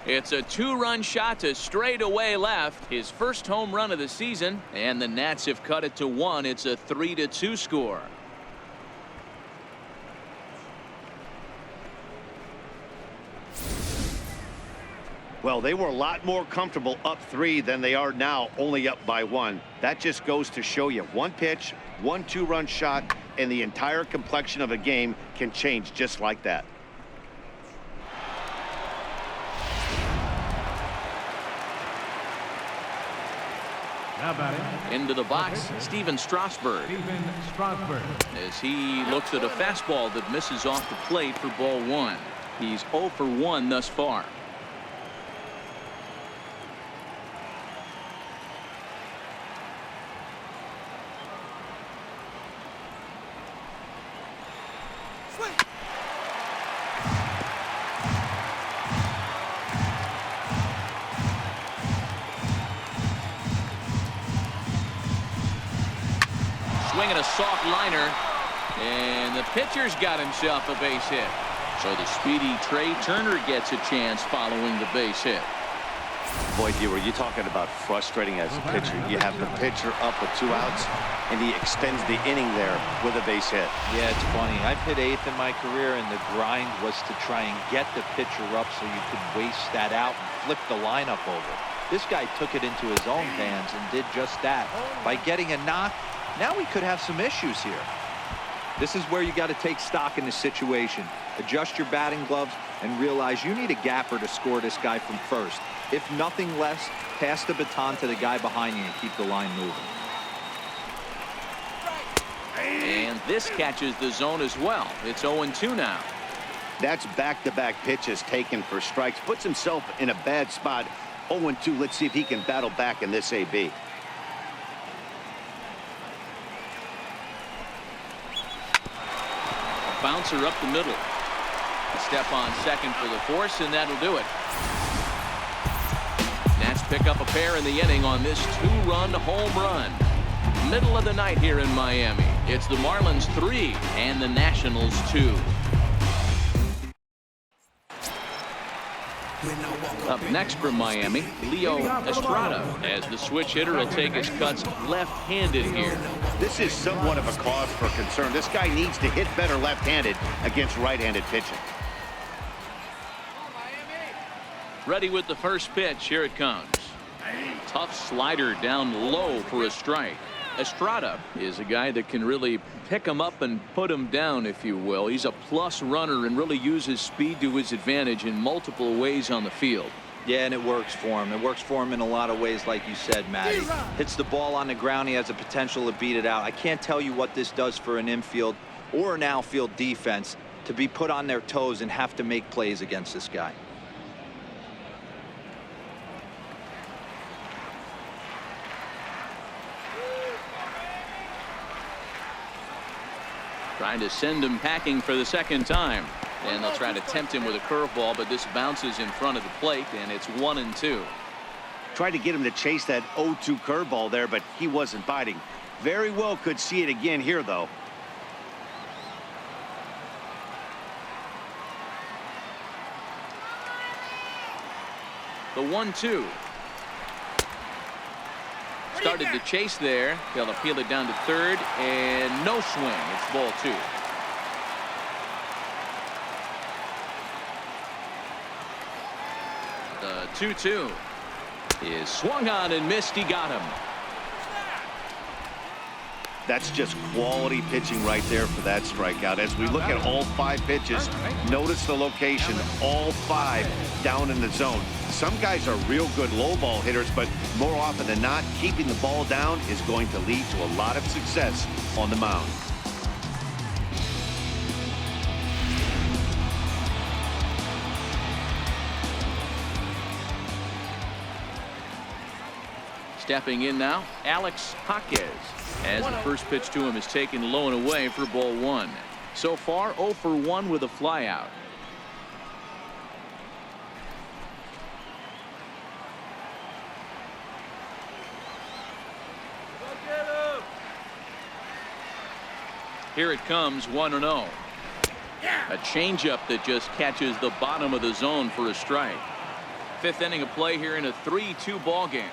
It's a 2-run shot to straightaway left. His first home run of the season, and the Nats have cut it to 1. It's a 3-2 score. Well, they were a lot more comfortable up 3 than they are now, only up by 1. That just goes to show you 1 pitch, 1 2-run shot, and the entire complexion of a game can change just like that. Now batting. Into the box, Steven Strasburg. As he looks at a fastball that misses off the plate for ball 1. He's 0 for 1 thus far. Swinging a soft liner, and the pitcher's got himself a base hit. So the speedy Trey Turner gets a chance following the base hit. Boy, were you talking about frustrating as a pitcher? You have the pitcher up with 2 outs, and he extends the inning there with a base hit. Yeah, it's funny. I've hit 8th in my career, and the grind was to try and get the pitcher up so you could waste that out and flip the lineup over. This guy took it into his own hands and did just that. By getting a knock, now we could have some issues here. This is where you got to take stock in the situation. Adjust your batting gloves, and realize you need a gapper to score this guy from first. If nothing less, pass the baton to the guy behind you and keep the line moving. And this catches the zone as well. It's 0-2 now. That's back-to-back pitches taken for strikes. Puts himself in a bad spot. 0-2. Let's see if he can battle back in this AB. A bouncer up the middle. A step on second for the force, and that'll do it. Nats pick up a pair in the inning on this 2-run home run. Middle of the night here in Miami. It's the Marlins 3 and the Nationals 2. Up next from Miami, Leo Estrada, as the switch hitter will take his cuts left-handed here. This is somewhat of a cause for concern. This guy needs to hit better left-handed against right-handed pitching. Ready with the first pitch. Here it comes. Tough slider down low for a strike. Estrada is a guy that can really pick him up and put him down, if you will. He's a plus runner and really uses speed to his advantage in multiple ways on the field. Yeah, and it works for him. It works for him in a lot of ways, like you said, Matty. Hits the ball on the ground. He has the potential to beat it out. I can't tell you what this does for an infield or an outfield defense to be put on their toes and have to make plays against this guy. Trying to send him packing for the second time. And they'll try to tempt him with a curveball, but this bounces in front of the plate, and it's 1-2. Tried to get him to chase that 0-2 curveball there, but he wasn't biting. Very well could see it again here, though. The 1-2. Started to chase there. They'll appeal it down to third, and no swing. It's ball 2. The 2-2 is swung on and missed. He got him. That's just quality pitching right there for that strikeout. As we look at all 5 pitches, notice the location. All 5 down in the zone. Some guys are real good low ball hitters, but more often than not, keeping the ball down is going to lead to a lot of success on the mound. Stepping in now, Alex Jaquez, as the first pitch to him is taken low and away for ball 1. So far 0 for 1 with a flyout. Here it comes, 1-0. A changeup that just catches the bottom of the zone for a strike. 5th inning of play here in a 3-2 ball game.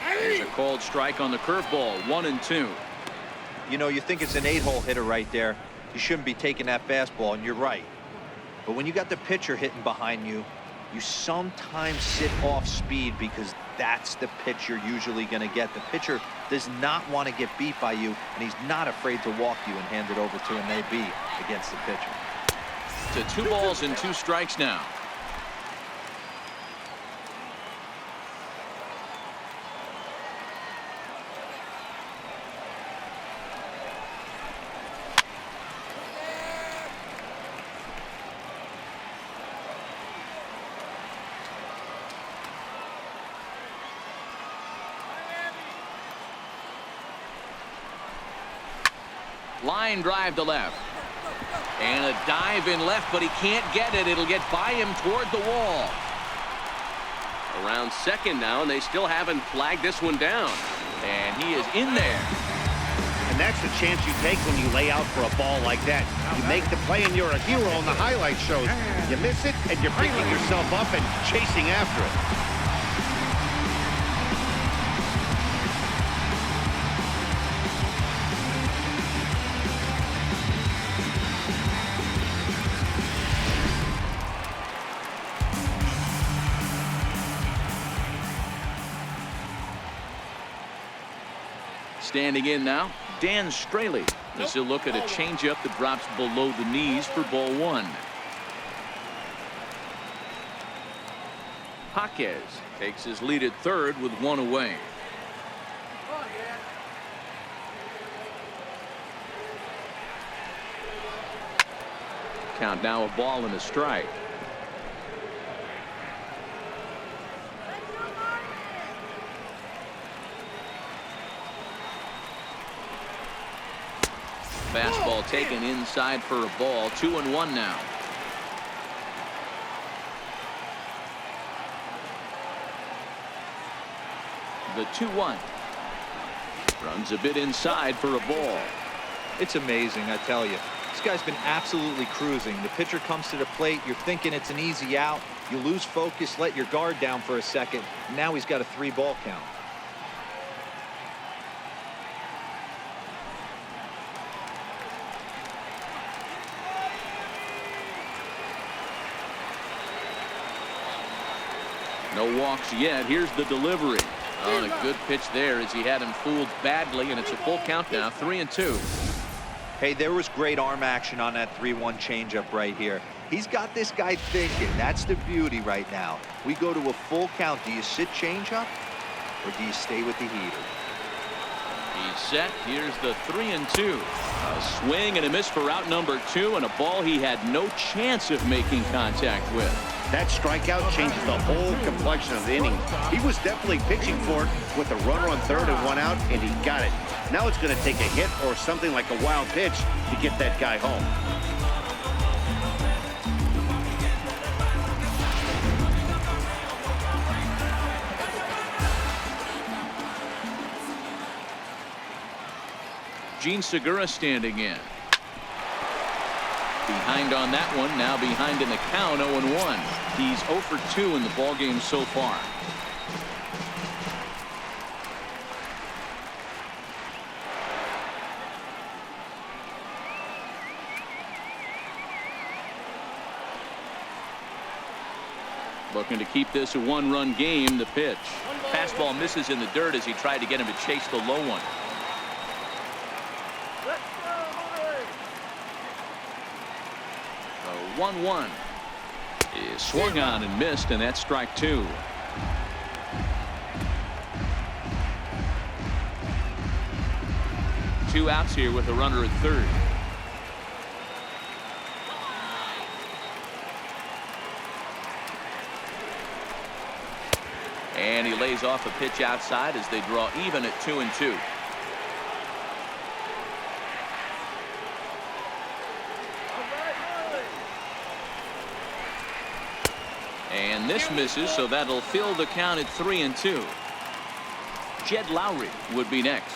There's a called strike on the curveball. 1-2. You know, you think it's an 8-hole hitter right there. You shouldn't be taking that fastball, and you're right. But when you got the pitcher hitting behind you, you sometimes sit off speed because that's the pitch you're usually going to get. The pitcher does not want to get beat by you, and he's not afraid to walk you and hand it over to an AB against the pitcher. To 2 balls and 2 strikes now. Line drive to left. And a dive in left, but he can't get it. It'll get by him toward the wall. Around second now, and they still haven't flagged this one down. And he is in there. And that's the chance you take when you lay out for a ball like that. You make the play and you're a hero on the highlight shows. You miss it and you're picking yourself up and chasing after it. Standing in now, Dan Straley. This is a look at a changeup that drops below the knees for ball one. Jaquez takes his lead at third with one away. Count now a ball and a strike. Fastball taken inside for a ball. 2-1 now. The 2-1. Runs a bit inside for a ball. It's amazing, I tell you. This guy's been absolutely cruising. The pitcher comes to the plate. You're thinking it's an easy out. You lose focus, let your guard down for a second. Now he's got a 3-ball count. No walks yet. Here's the delivery. On a good pitch there as he had him fooled badly, and it's a full count now. 3-2. Hey, there was great arm action on that 3-1 changeup right here. He's got this guy thinking. That's the beauty right now. We go to a full count. Do you sit changeup or do you stay with the heater? He's set. Here's the 3-2. A swing and a miss for out number 2, and a ball he had no chance of making contact with. That strikeout changes the whole complexion of the inning. He was definitely pitching for it with a runner on third and one out, and he got it. Now it's going to take a hit or something like a wild pitch to get that guy home. Gene Segura standing in. Behind on that one, now behind in the count. 0-1. He's 0 for 2 in the ballgame so far. Looking to keep this a one-run game. The pitch. Fastball misses in the dirt as he tried to get him to chase the low one. The 1-1 is swung on and missed, and that's strike 2. Two outs here with a runner at third. And he lays off a pitch outside as they draw even at 2-2. And this misses, so that'll fill the count at 3-2. Jed Lowry would be next.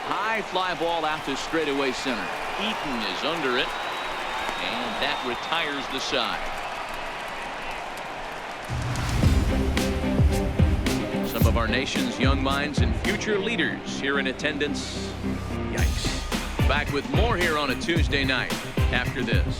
High fly ball out to straightaway center. Eaton is under it, and that retires the side. Some of our nation's young minds and future leaders here in attendance. Yikes. Back with more here on a Tuesday night after this.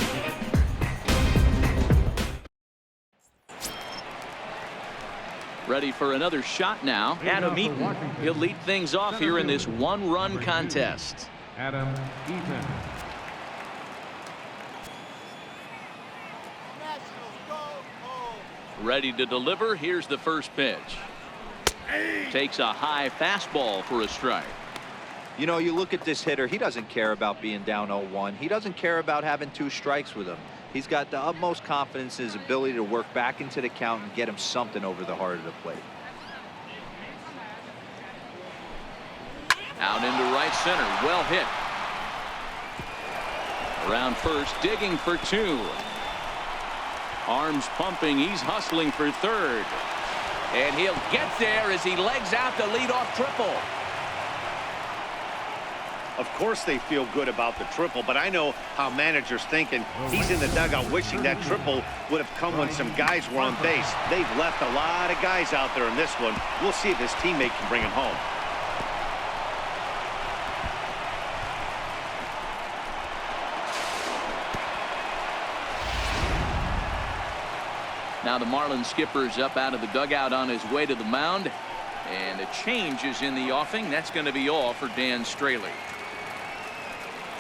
Ready for another shot now. Adam Eaton. He'll lead things off here in this one-run contest. Adam Eaton. Ready to deliver. Here's the first pitch. Takes a high fastball for a strike. You know, you look at this hitter. He doesn't care about being down 0-1. He doesn't care about having 2 strikes with him. He's got the utmost confidence in his ability to work back into the count and get him something over the heart of the plate. Out into right center. Well hit. Around first, digging for 2. Arms pumping. He's hustling for third. And he'll get there as he legs out the leadoff triple. Of course they feel good about the triple, but I know how managers thinking. He's in the dugout wishing that triple would have come when some guys were on base. They've left a lot of guys out there in this one. We'll see if his teammate can bring him home. Now the Marlins skipper's up out of the dugout on his way to the mound. And a change is in the offing. That's going to be all for Dan Straley.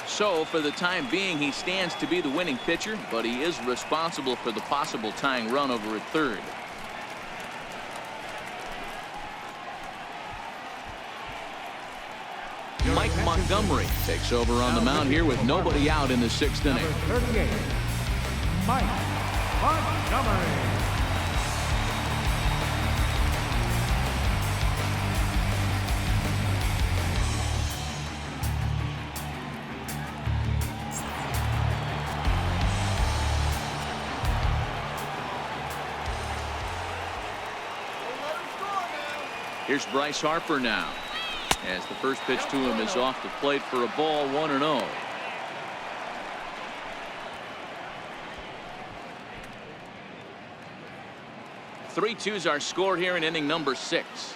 So for the time being, he stands to be the winning pitcher, but he is responsible for the possible tying run over at third. Mike Montgomery takes over on the mound here with nobody out in the 6th inning. Number 38, Mike Montgomery. Here's Bryce Harper now, as the first pitch to him is off the plate for a ball, 1-0. Three twos are scored here in inning number 6.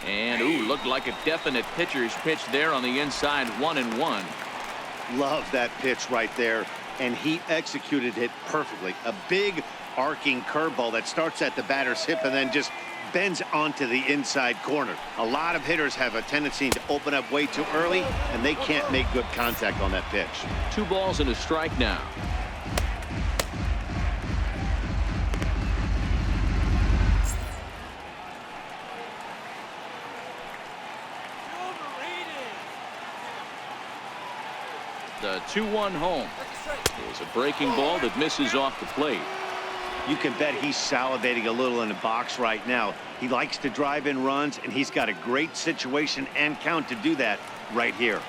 And ooh, looked like a definite pitcher's pitch there on the inside, 1-1. Love that pitch right there, and he executed it perfectly. A big arcing curveball that starts at the batter's hip and then just bends onto the inside corner. A lot of hitters have a tendency to open up way too early, and they can't make good contact on that pitch. 2 balls and a strike now. The 2-1 home is a breaking ball that misses off the plate. You can bet he's salivating a little in the box right now. He likes to drive in runs, and he's got a great situation and count to do that right here.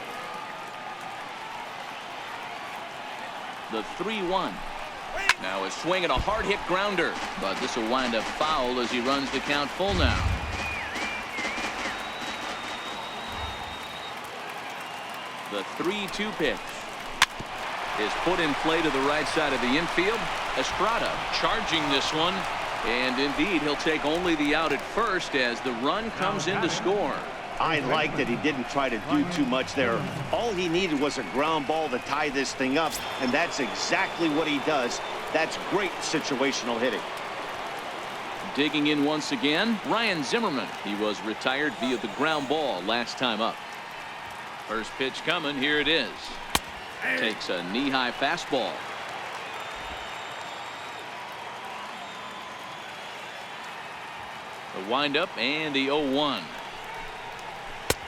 The 3-1. Now a swing and a hard hit grounder, but this will wind up foul as he runs the count full now. The 3-2 pitch is put in play to the right side of the infield. Estrada charging this one, and indeed he'll take only the out at first as the run comes in to score. I like that he didn't try to do too much there. All he needed was a ground ball to tie this thing up, and that's exactly what he does. That's great situational hitting. Digging in once again, Ryan Zimmerman. He was retired via the ground ball last time up. First pitch coming, here it is. Takes a knee-high fastball. The windup and the 0-1.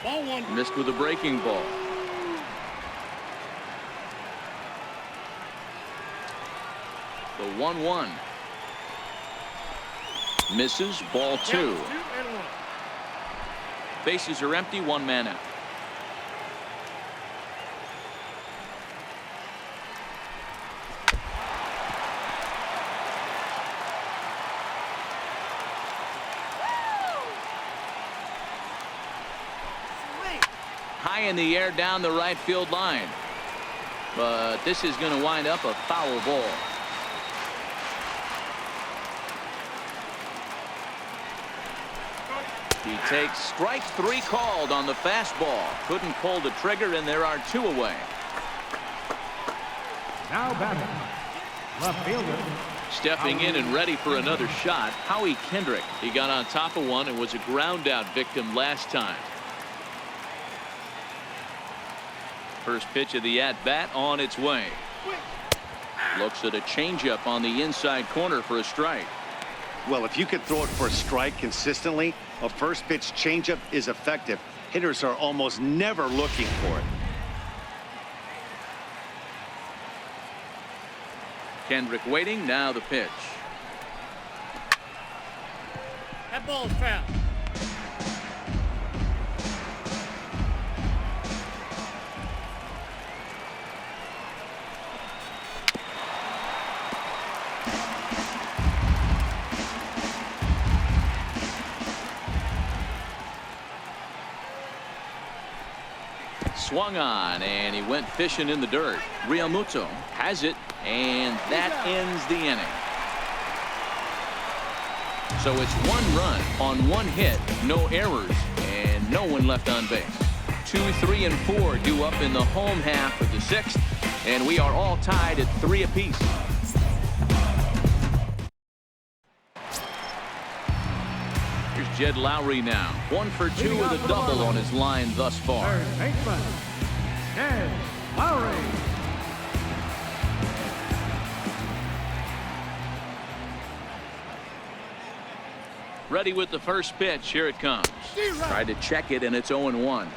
Ball 1. Missed with a breaking ball. The 1-1. Misses, ball 2. 2-1. Bases are empty, 1 man out. High in the air down the right field line, but this is going to wind up a foul ball. He takes strike 3 called on the fastball. Couldn't pull the trigger, and there are 2 away. Now batting, left fielder. Stepping in and ready for another shot, Howie Kendrick. He got on top of one and was a ground out victim last time. First pitch of the at-bat on its way. Looks at a changeup on the inside corner for a strike. Well, if you could throw it for a strike consistently, a first pitch changeup is effective. Hitters are almost never looking for it. Kendrick waiting, now the pitch. That ball's foul. Swung on, and he went fishing in the dirt. Realmuto has it, and that ends the inning. So it's 1 run on 1 hit, no errors, and no one left on base. 2, 3, and 4 due up in the home half of the 6th, and we are all tied at 3 apiece. Here's Jed Lowry now. 1 for 2 with a double on his line thus far. Third baseman, Jed Lowry. Ready with the first pitch. Here it comes. Tried to check it, and it's 0-1. 0-1.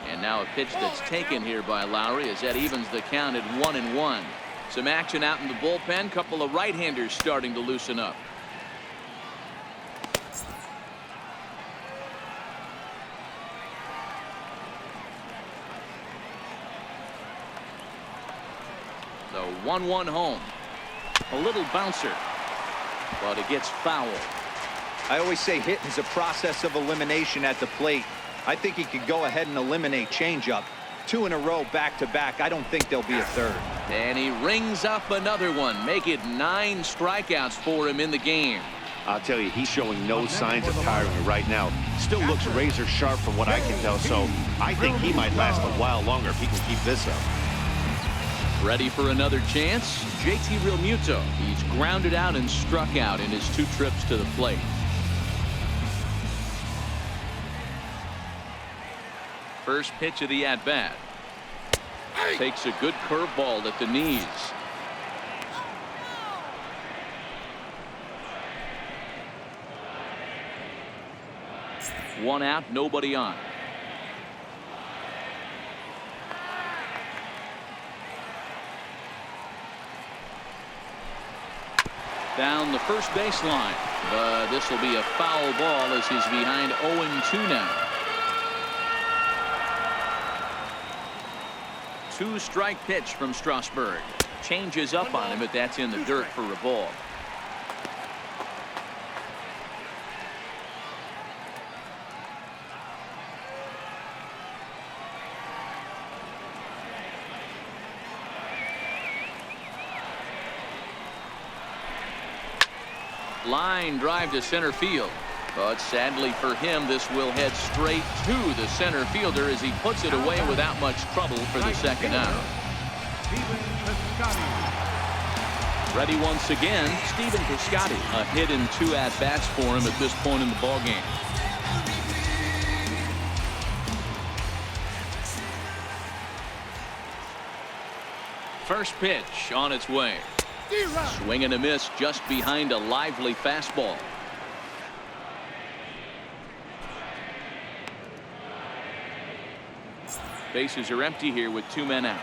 And now a pitch that's taken here by Lowry as that evens the count at 1-1. Some action out in the bullpen. Couple of right-handers starting to loosen up. The 1-1 home. A little bouncer, but it gets foul. I always say hitting is a process of elimination at the plate. I think he could go ahead and eliminate changeup. 2 in a row back-to-back. I don't think there'll be a third. And he rings up another one. Make it 9 strikeouts for him in the game. I'll tell you, he's showing no signs of tiring right now. Still looks razor sharp from what I can tell, so I think he might last a while longer if he can keep this up. Ready for another chance? JT Realmuto. He's grounded out and struck out in his 2 trips to the plate. First pitch of the at-bat. Takes a good curveball at the knees. One out, nobody on. Down the first baseline, but this will be a foul ball as he's behind 0-2 now. 2-strike pitch from Strasburg. Changes up on him, but that's in the dirt for a ball. Line drive to center field, but sadly for him, this will head straight to the center fielder as he puts it away without much trouble for the second out. Ready once again, Stephen Piscotty. A hit and 2 at-bats for him at this point in the ballgame. First pitch on its way. Swing and a miss just behind a lively fastball. Bases are empty here with 2 men out.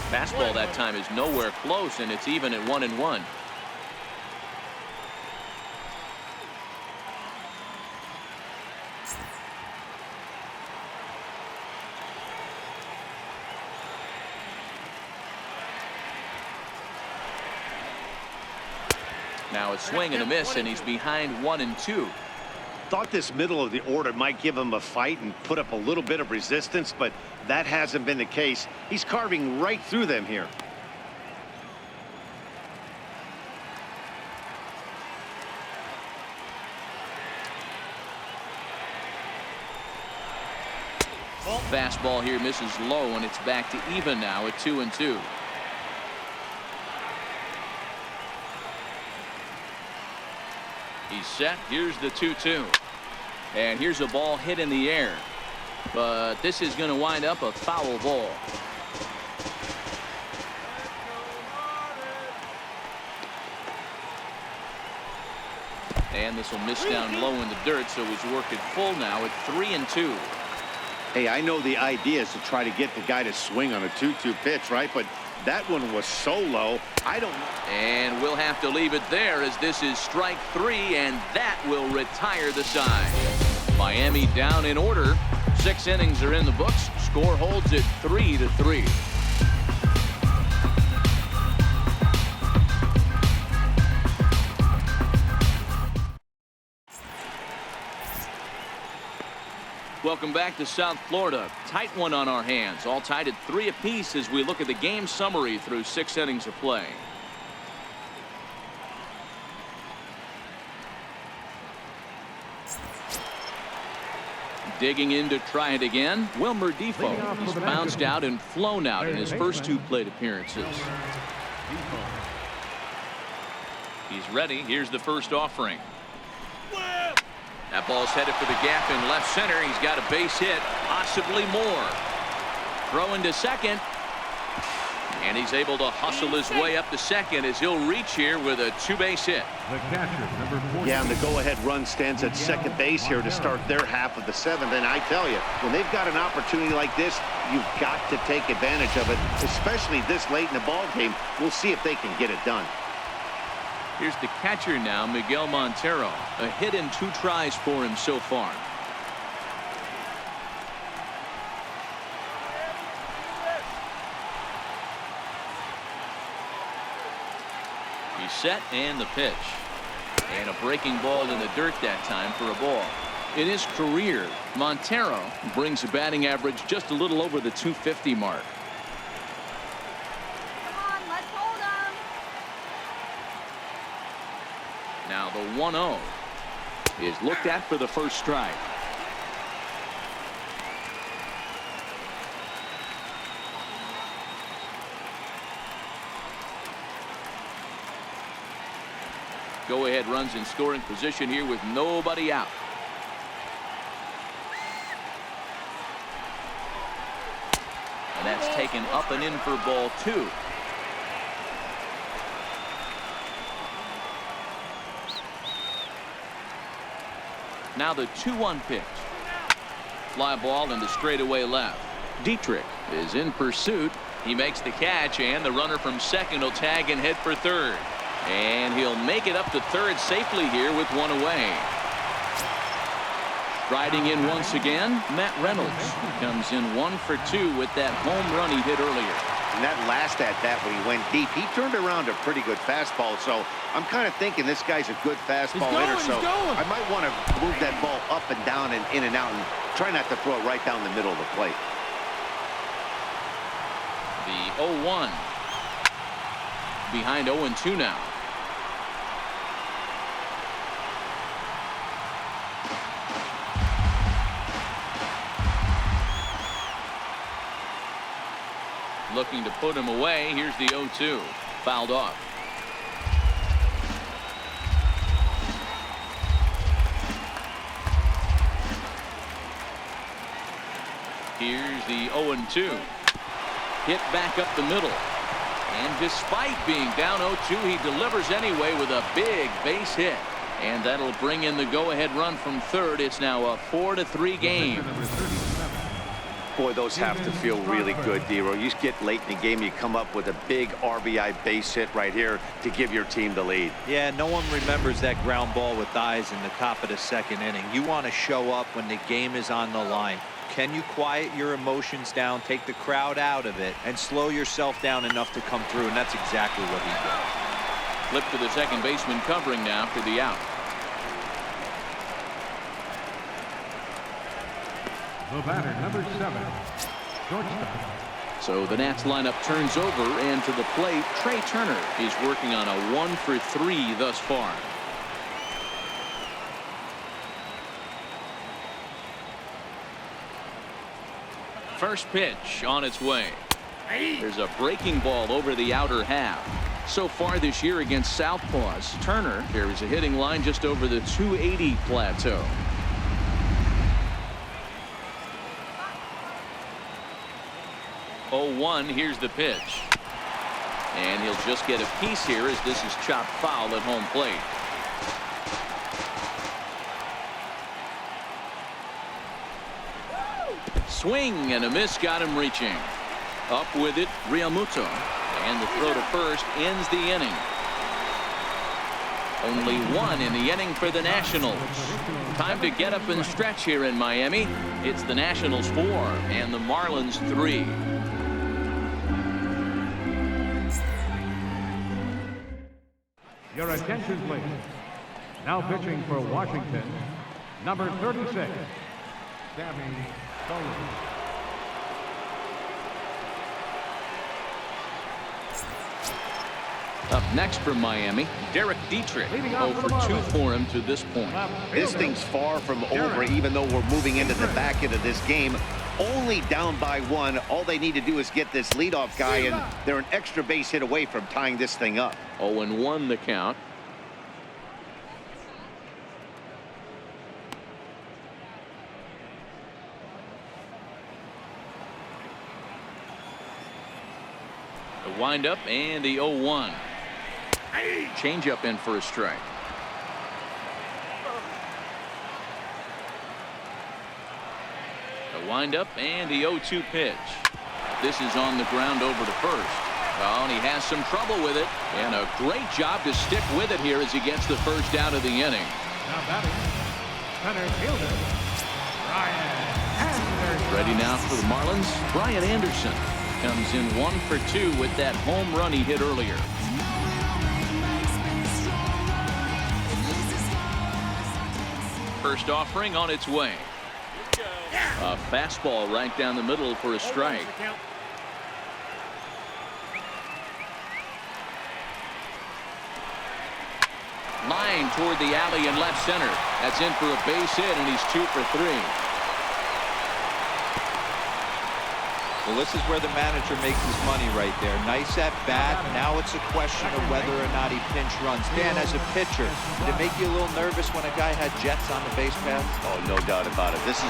Fastball that time is nowhere close, and it's even at 1-1. Now a swing and a miss, and he's behind 1-2. Thought this middle of the order might give him a fight and put up a little bit of resistance, but that hasn't been the case. He's carving right through them here. Fastball here misses low, and it's back to even now at 2-2. He's set. Here's the 2-2. And here's a ball hit in the air. But this is going to wind up a foul ball. And this will miss down low in the dirt, so he's working full now at 3-2. Hey, I know the idea is to try to get the guy to swing on a 2-2 pitch, right? But that one was so low, I don't know. And we'll have to leave it there as this is strike 3, and that will retire the side. Miami down in order. 6 innings are in the books. Score holds at 3-3. Welcome back to South Florida. Tight one on our hands. All tied at 3 apiece as we look at the game summary through 6 innings of play. Digging in to try it again, Wilmer Defoe. He's bounced out and flown out in his first 2 plate appearances. He's ready. Here's the first offering. That ball's headed for the gap in left center. He's got a base hit, possibly more. Throw into second. And he's able to hustle his way up to second as he'll reach here with a 2-base hit. The catcher, number 4. Yeah, and the go-ahead run stands at second base here to start their half of the 7th. And I tell you, when they've got an opportunity like this, you've got to take advantage of it, especially this late in the ball game. We'll see if they can get it done. Here's the catcher now, Miguel Montero. A hit and 2 tries for him so far. He's set and the pitch. And a breaking ball in the dirt that time for a ball. In his career, Montero brings a batting average just a little over the 250 mark. Now the 1-0 is looked at for the first strike. Go ahead runs in scoring position here with nobody out. And that's taken up and in for ball 2. Now the 2-1 pitch. Fly ball into straightaway left. Dietrich is in pursuit. He makes the catch, and the runner from second will tag and head for third. And he'll make it up to third safely here with 1 away. Riding in once again, Matt Reynolds comes in 1 for 2 with that home run he hit earlier. And that last at-bat when he went deep, he turned around a pretty good fastball. So I'm kind of thinking this guy's a good fastball hitter. So I might want to move that ball up and down and in and out and try not to throw it right down the middle of the plate. The 0-1 behind 0-2 now. Looking to put him away. Here's the 0-2. Fouled off. Here's the 0-2. Hit back up the middle. And despite being down 0-2, he delivers anyway with a big base hit. And that'll bring in the go-ahead run from third. It's now a 4-3 game. Boy, those have to feel really good, Dero. You get late in the game, you come up with a big RBI base hit right here to give your team the lead. Yeah, no one remembers that ground ball with eyes in the top of the 2nd inning. You want to show up when the game is on the line. Can you quiet your emotions down, take the crowd out of it, and slow yourself down enough to come through? And that's exactly what he did. Flip to the second baseman covering now for the out. The batter, number 7, shortstop. So the Nats lineup turns over, and to the plate, Trey Turner is working on a 1 for 3 thus far. First pitch on its way. There's a breaking ball over the outer half. So far this year against Southpaws, Turner carries a hitting line just over the 280 plateau. Oh, here's the pitch. And he'll just get a piece here as this is chopped foul at home plate. Swing and a miss got him reaching. Up with it, Realmuto. And the throw to first ends the inning. Only 1 in the inning for the Nationals. Time to get up and stretch here in Miami. It's the Nationals 4 and the Marlins 3. Your attention, please. Now pitching for Washington, number 36, Sammy Sosa. Up next from Miami, Derek Dietrich. 0 for 2 for him to this point. This thing's far from over, even though we're moving into the back end of this game. Only down by 1. All they need to do is get this leadoff guy, and they're an extra base hit away from tying this thing up. 0-1 the count. The windup and the 0-1. Change up in for a strike. The windup and the 0-2 pitch. This is on the ground over to first. Oh, and he has some trouble with it. And a great job to stick with it here as he gets the first out of the inning. Now batting, center fielder, Brian Anderson. Ready now for the Marlins, Brian Anderson. Comes in 1 for 2 with that home run he hit earlier. First offering on its way. A fastball right down the middle for a strike. Line toward the alley in left center. That's in for a base hit, and he's 2 for 3. Well, this is where the manager makes his money right there. Nice at bat. Now it's a question of whether or not he pinch runs. Dan, as a pitcher, did it make you a little nervous when a guy had jets on the base paths? Oh, no doubt about it. This is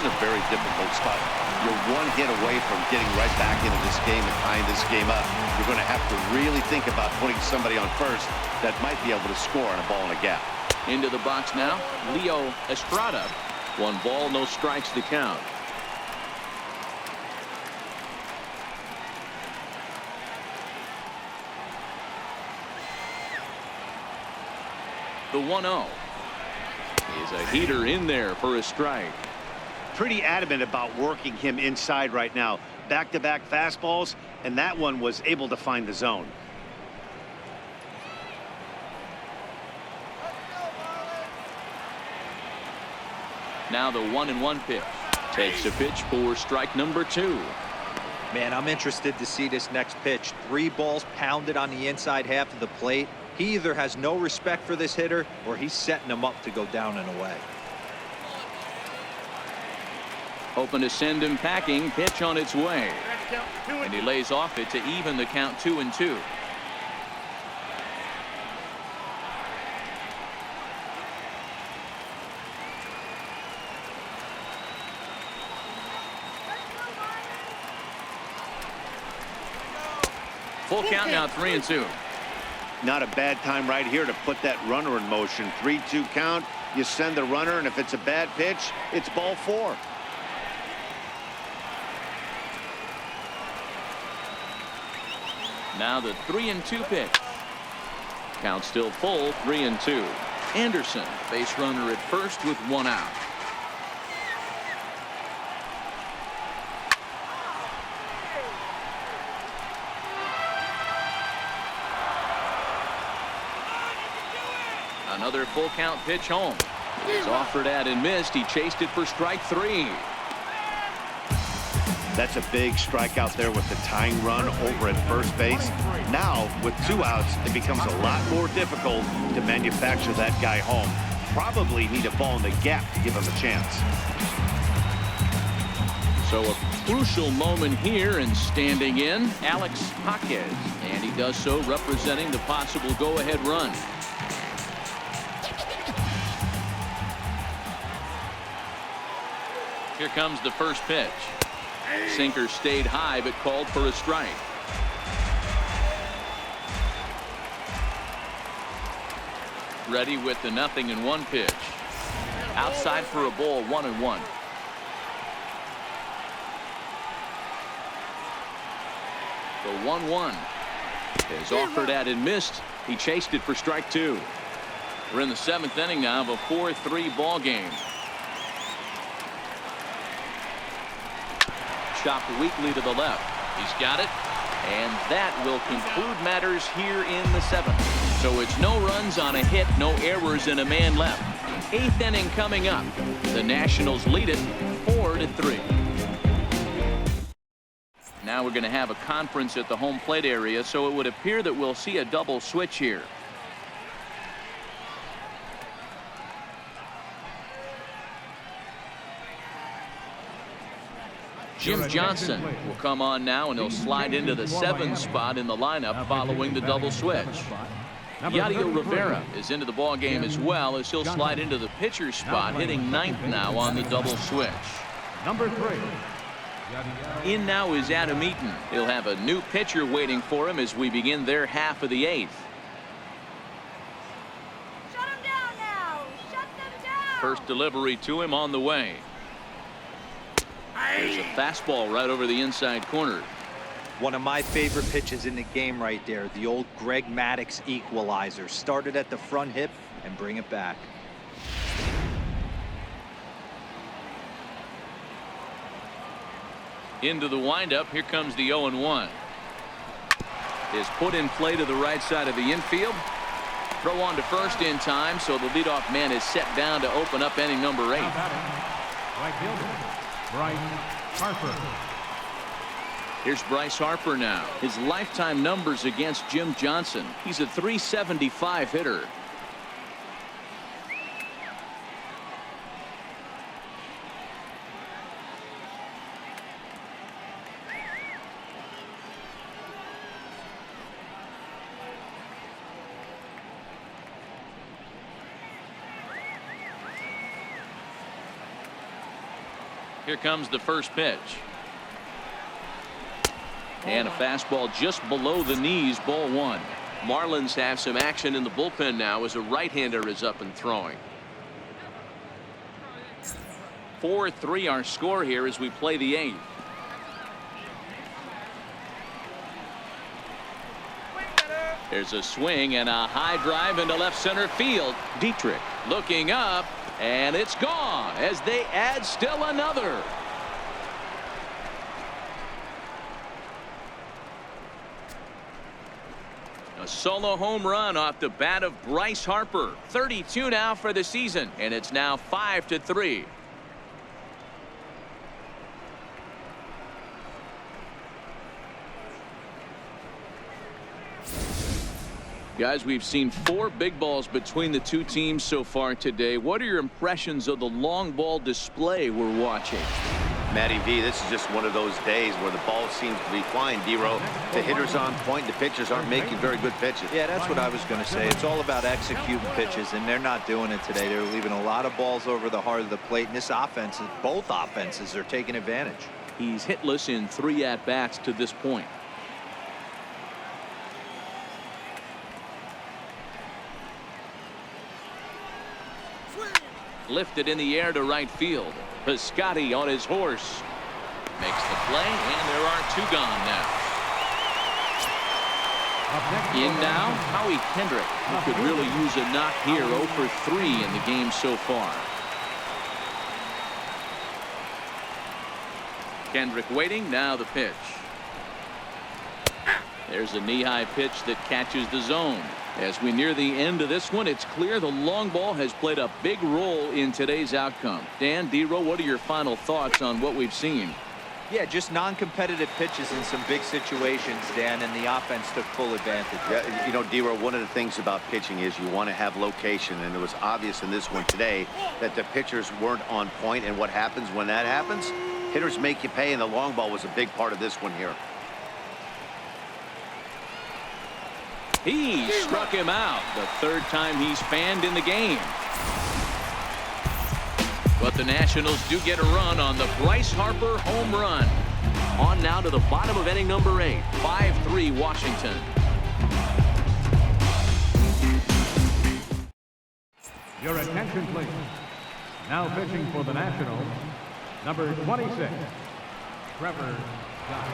a very difficult spot. You're 1 hit away from getting right back into this game and tying this game up. You're going to have to really think about putting somebody on first that might be able to score on a ball in a gap. Into the box now, Leo Estrada. 1 ball, no strikes to count. The 1-0 is a heater in there for a strike. Pretty adamant about working him inside right now. Back-to-back fastballs, and that one was able to find the zone. Now the 1-1 pitch. Takes a pitch for strike number 2. Man, I'm interested to see this next pitch. 3 balls pounded on the inside half of the plate. He either has no respect for this hitter or he's setting him up to go down and away. Hoping to send him packing. Pitch on its way. And he lays off it to even the count 2-2. Full count now, 3-2. Not a bad time right here to put that runner in motion. 3-2 count. You send the runner, and if it's a bad pitch, it's ball 4. Now the 3-2 pitch. Count still full, 3-2. Anderson, base runner at first with 1 out. Another full count pitch home. He's offered at and missed. He chased it for strike 3. That's a big strikeout there with the tying run over at first base. Now, with 2 outs, it becomes a lot more difficult to manufacture that guy home. Probably need a ball in the gap to give him a chance. So a crucial moment here, and standing in, Alex Jaquez. And he does so representing the possible go-ahead run. Here comes the first pitch. Sinker stayed high but called for a strike. Ready with the 0-1 pitch. Outside for a ball, 1-1. The 1-1 is offered at and missed. He chased it for strike 2. We're in the 7th inning now of a 4-3 ball game. Chopped weakly to the left. He's got it, and that will conclude matters here in the 7th. So it's no runs on a hit, no errors, and a man left. 8th inning coming up. The Nationals lead it 3rd and 3. Now we're going to have a conference at the home plate area, so it would appear that we'll see a double switch here. Jim Johnson will come on now, and he'll slide into the 7th spot in the lineup following the double switch. Yadiel Rivera is into the ball game as well, as he'll slide into the pitcher spot, hitting 9th now on the double switch. Number 3. In now is Adam Eaton. He'll have a new pitcher waiting for him as we begin their half of the 8th. Shut him down now. Shut them down. First delivery to him on the way. There's a fastball right over the inside corner. One of my favorite pitches in the game right there. The old Greg Maddux equalizer. Started at the front hip and bring it back. Into the windup. Here comes the 0-1. Is put in play to the right side of the infield. Throw on to first in time, so the leadoff man is set down to open up inning number 8. Right fielder, Bryce Harper. Here's Bryce Harper now. His lifetime numbers against Jim Johnson. He's a .375 hitter. Here comes the first pitch. And a fastball just below the knees, ball 1. Marlins have some action in the bullpen now as a right-hander is up and throwing. 4-3 our score here as we play the 8th. There's a swing and a high drive into left center field. Dietrich looking up, and it's gone as they add still another. A solo home run off the bat of Bryce Harper. 32 now for the season, and it's now 5-3. Guys, we've seen 4 big balls between the two teams so far today. What are your impressions of the long ball display we're watching? Matty V, this is just one of those days where the ball seems to be flying, D-Row. The hitter's on point, the pitchers aren't making very good pitches. Yeah, that's what I was going to say. It's all about executing pitches, and they're not doing it today. They're leaving a lot of balls over the heart of the plate, and this offense, both offenses are taking advantage. He's hitless in 3 at-bats to this point. Lifted in the air to right field. Piscotty on his horse. Makes the play, and there are 2 gone now. In now, Howie Kendrick, who could really use a knock here. 0 for 3 in the game so far. Kendrick waiting, now the pitch. There's a knee-high pitch that catches the zone. As we near the end of this one, it's clear the long ball has played a big role in today's outcome. Dan, D-Row, what are your final thoughts on what we've seen? Yeah, just non-competitive pitches in some big situations, Dan, and the offense took full advantage. Yeah, you know, D-Row, one of the things about pitching is you want to have location, and it was obvious in this one today that the pitchers weren't on point, and what happens when that happens? Hitters make you pay, and the long ball was a big part of this one here. He struck him out, the 3rd time he's fanned in the game. But the Nationals do get a run on the Bryce Harper home run. On now to the bottom of inning number 8. 5-3 Washington. Your attention, please. Now pitching for the Nationals, number 26, Trevor Johnson.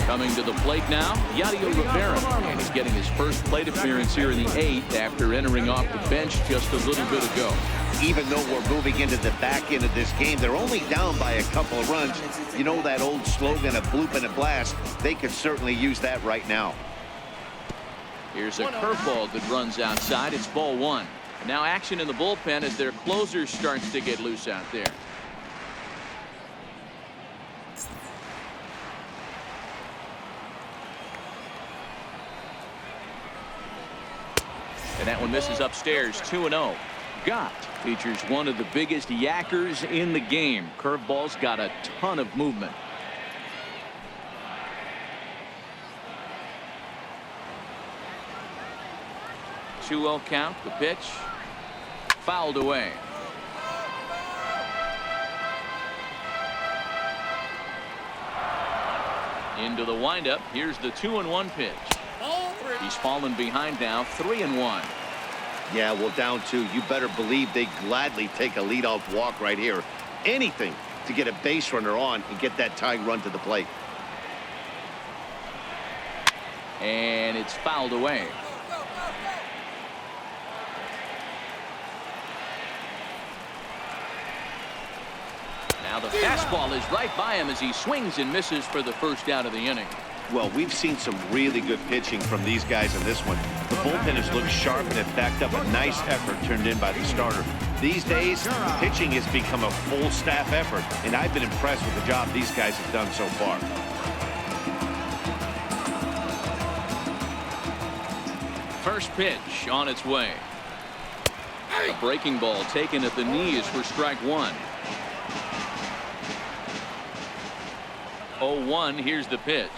Coming to the plate now, Yadiel Rivera, and he's getting his first plate appearance here in the 8th after entering off the bench just a little bit ago. Even though we're moving into the back end of this game, they're only down by a couple of runs. You know that old slogan, a bloop and a blast? They could certainly use that right now. Here's a curveball that runs outside. It's ball one. And now action in the bullpen as their closer starts to get loose out there. And that one misses upstairs. 2-0. Gott features one of the biggest yackers in the game. Curveball's got a ton of movement. 2-0 count. The pitch fouled away. Into the windup. Here's the 2-1 pitch. He's fallen behind now. 3-1. Yeah, well, down 2. You better believe they gladly take a leadoff walk right here. Anything to get a base runner on and get that tying run to the plate. And it's fouled away. Now the fastball is right by him as he swings and misses for the first out of the inning. Well, we've seen some really good pitching from these guys in this one. The bullpen has looked sharp and have backed up a nice effort turned in by the starter. These days, pitching has become a full staff effort, and I've been impressed with the job these guys have done so far. First pitch on its way. A breaking ball taken at the knees for strike one. 0-1. Here's the pitch.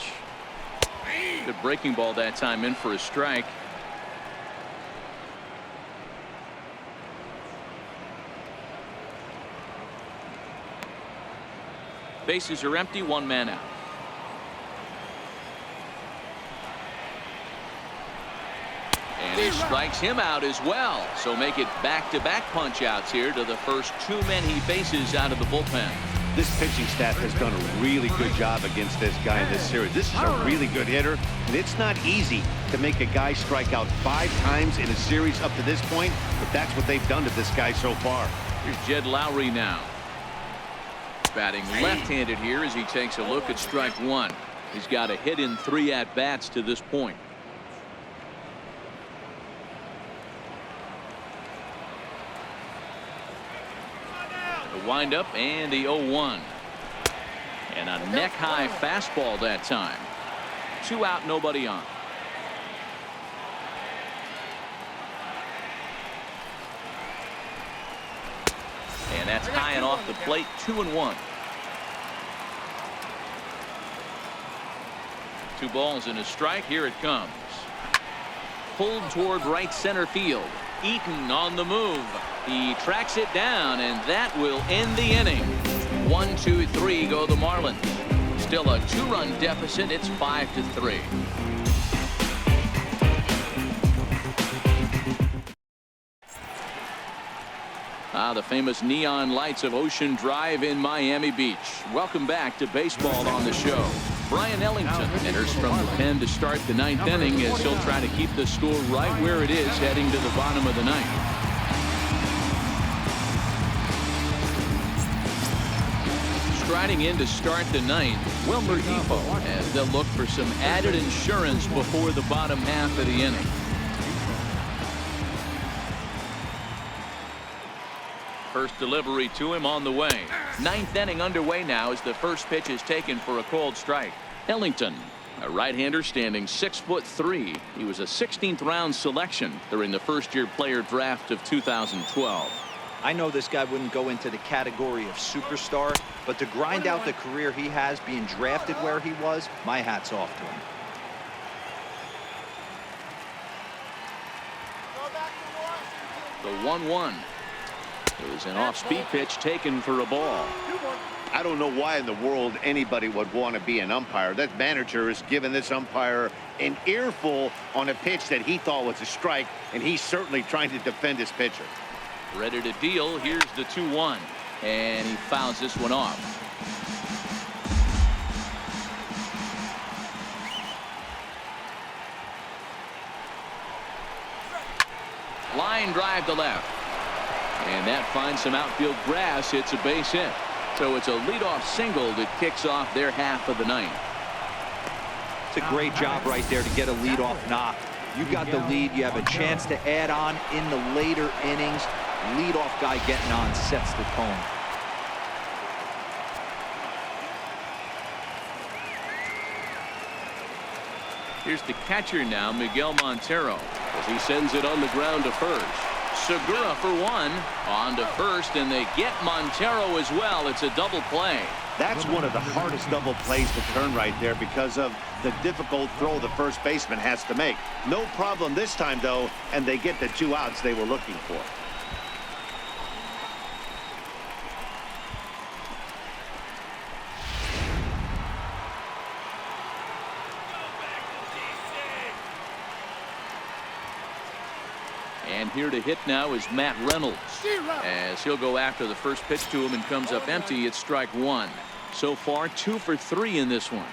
Good breaking ball that time in for a strike. Bases are empty. One man out. And he strikes him out as well. So make it back-to-back punch outs here to the first 2 men he faces out of the bullpen. This pitching staff has done a really good job against this guy in this series. This is a really good hitter, and it's not easy to make a guy strike out 5 times in a series up to this point, but that's what they've done to this guy so far. Here's Jed Lowry now. Batting left-handed here as he takes a look at strike one. He's got a hit in 3 at-bats to this point. Windup and the 0-1 and a neck-high fastball that time. 2 out, nobody on. And that's high and off the plate. 2-1. 2 balls and a strike. Here it comes. Pulled toward right center field. Eaton on the move. He tracks it down, and that will end the inning. 1, 2, 3 go the Marlins. Still a 2-run deficit. It's 5-3. The famous neon lights of Ocean Drive in Miami Beach. Welcome back to baseball on the show. Brian Ellington enters from the pen to start the 9th inning as he'll try to keep the score right where it is heading to the bottom of the 9th. Striding in to start the 9th, Wilmer Depot, as they'll look for some added insurance before the bottom half of the inning. First delivery to him on the way. 9th inning underway now as the first pitch is taken for a called strike. Ellington, a right-hander standing 6'3". He was a 16th round selection during the first-year player draft of 2012. I know this guy wouldn't go into the category of superstar, but to grind out the career he has being drafted where he was, my hat's off to him. The 1-1. It was an off-speed pitch taken for a ball. I don't know why in the world anybody would want to be an umpire. That manager has given this umpire an earful on a pitch that he thought was a strike, and he's certainly trying to defend his pitcher. Ready to deal. Here's the 2-1, and he fouls this one off. Line drive to left. And that finds some outfield grass. It's a base hit. So it's a leadoff single that kicks off their half of the 9th. It's a great job right there to get a leadoff knock. You got the lead. You have a chance to add on in the later innings. Leadoff guy getting on sets the tone. Here's the catcher now, Miguel Montero, as he sends it on the ground to first. Segura for one, on to first, and they get Montero as well. It's a double play. That's one of the hardest double plays to turn right there because of the difficult throw the first baseman has to make. No problem this time, though, and they get the 2 outs they were looking for. And here to hit now is Matt Reynolds, as he'll go after the first pitch to him and comes up empty. It's strike one. So far 2 for 3 in this one.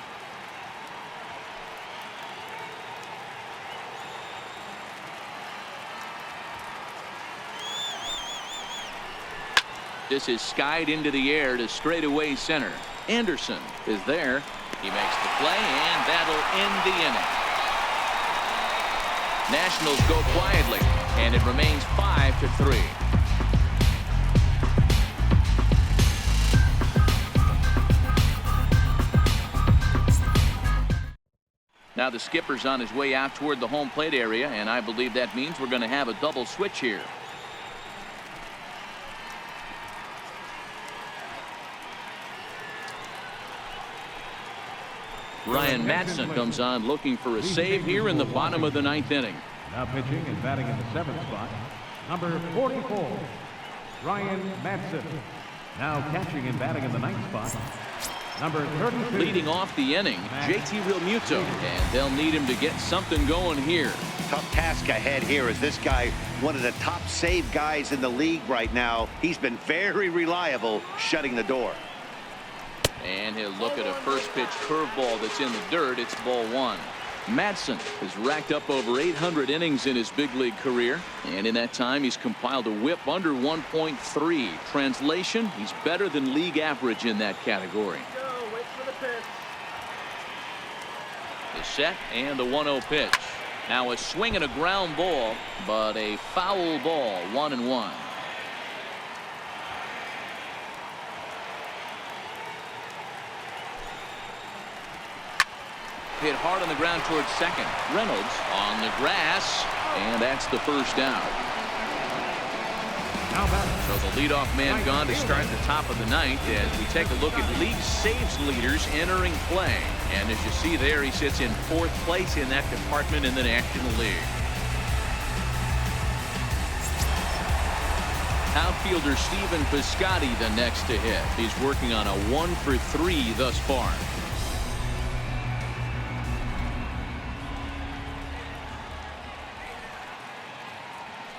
This is skied into the air to straightaway center. Anderson is there. He makes the play, and that'll end the inning. Nationals go quietly, and it remains 5-3. Now the skipper's on his way out toward the home plate area, and I believe that means we're going to have a double switch here. Ryan Madsen comes on looking for a save here in the bottom of the 9th inning. Now pitching and batting in the 7th spot, number 44, Ryan Madsen. Now catching and batting in the 9th spot, number 32. Leading off the inning, JT Realmuto, and they'll need him to get something going here. Tough task ahead here as this guy, one of the top save guys in the league right now. He's been very reliable shutting the door. And he'll look at a first pitch curveball that's in the dirt. It's ball one. Madsen has racked up over 800 innings in his big league career, and in that time he's compiled a whip under 1.3. Translation, he's better than league average in that category. Wait for the pitch. The set and the 1-0 pitch. Now a swing and a ground ball, but a foul ball. 1-1. Hit hard on the ground towards second. Reynolds on the grass, and that's the first out. So the leadoff man gone to start the top of the 9th as we take a look at league saves leaders entering play. And as you see there, he sits in 4th place in that department in the National League. Outfielder Stephen Piscotty the next to hit. He's working on a 1 for 3 thus far.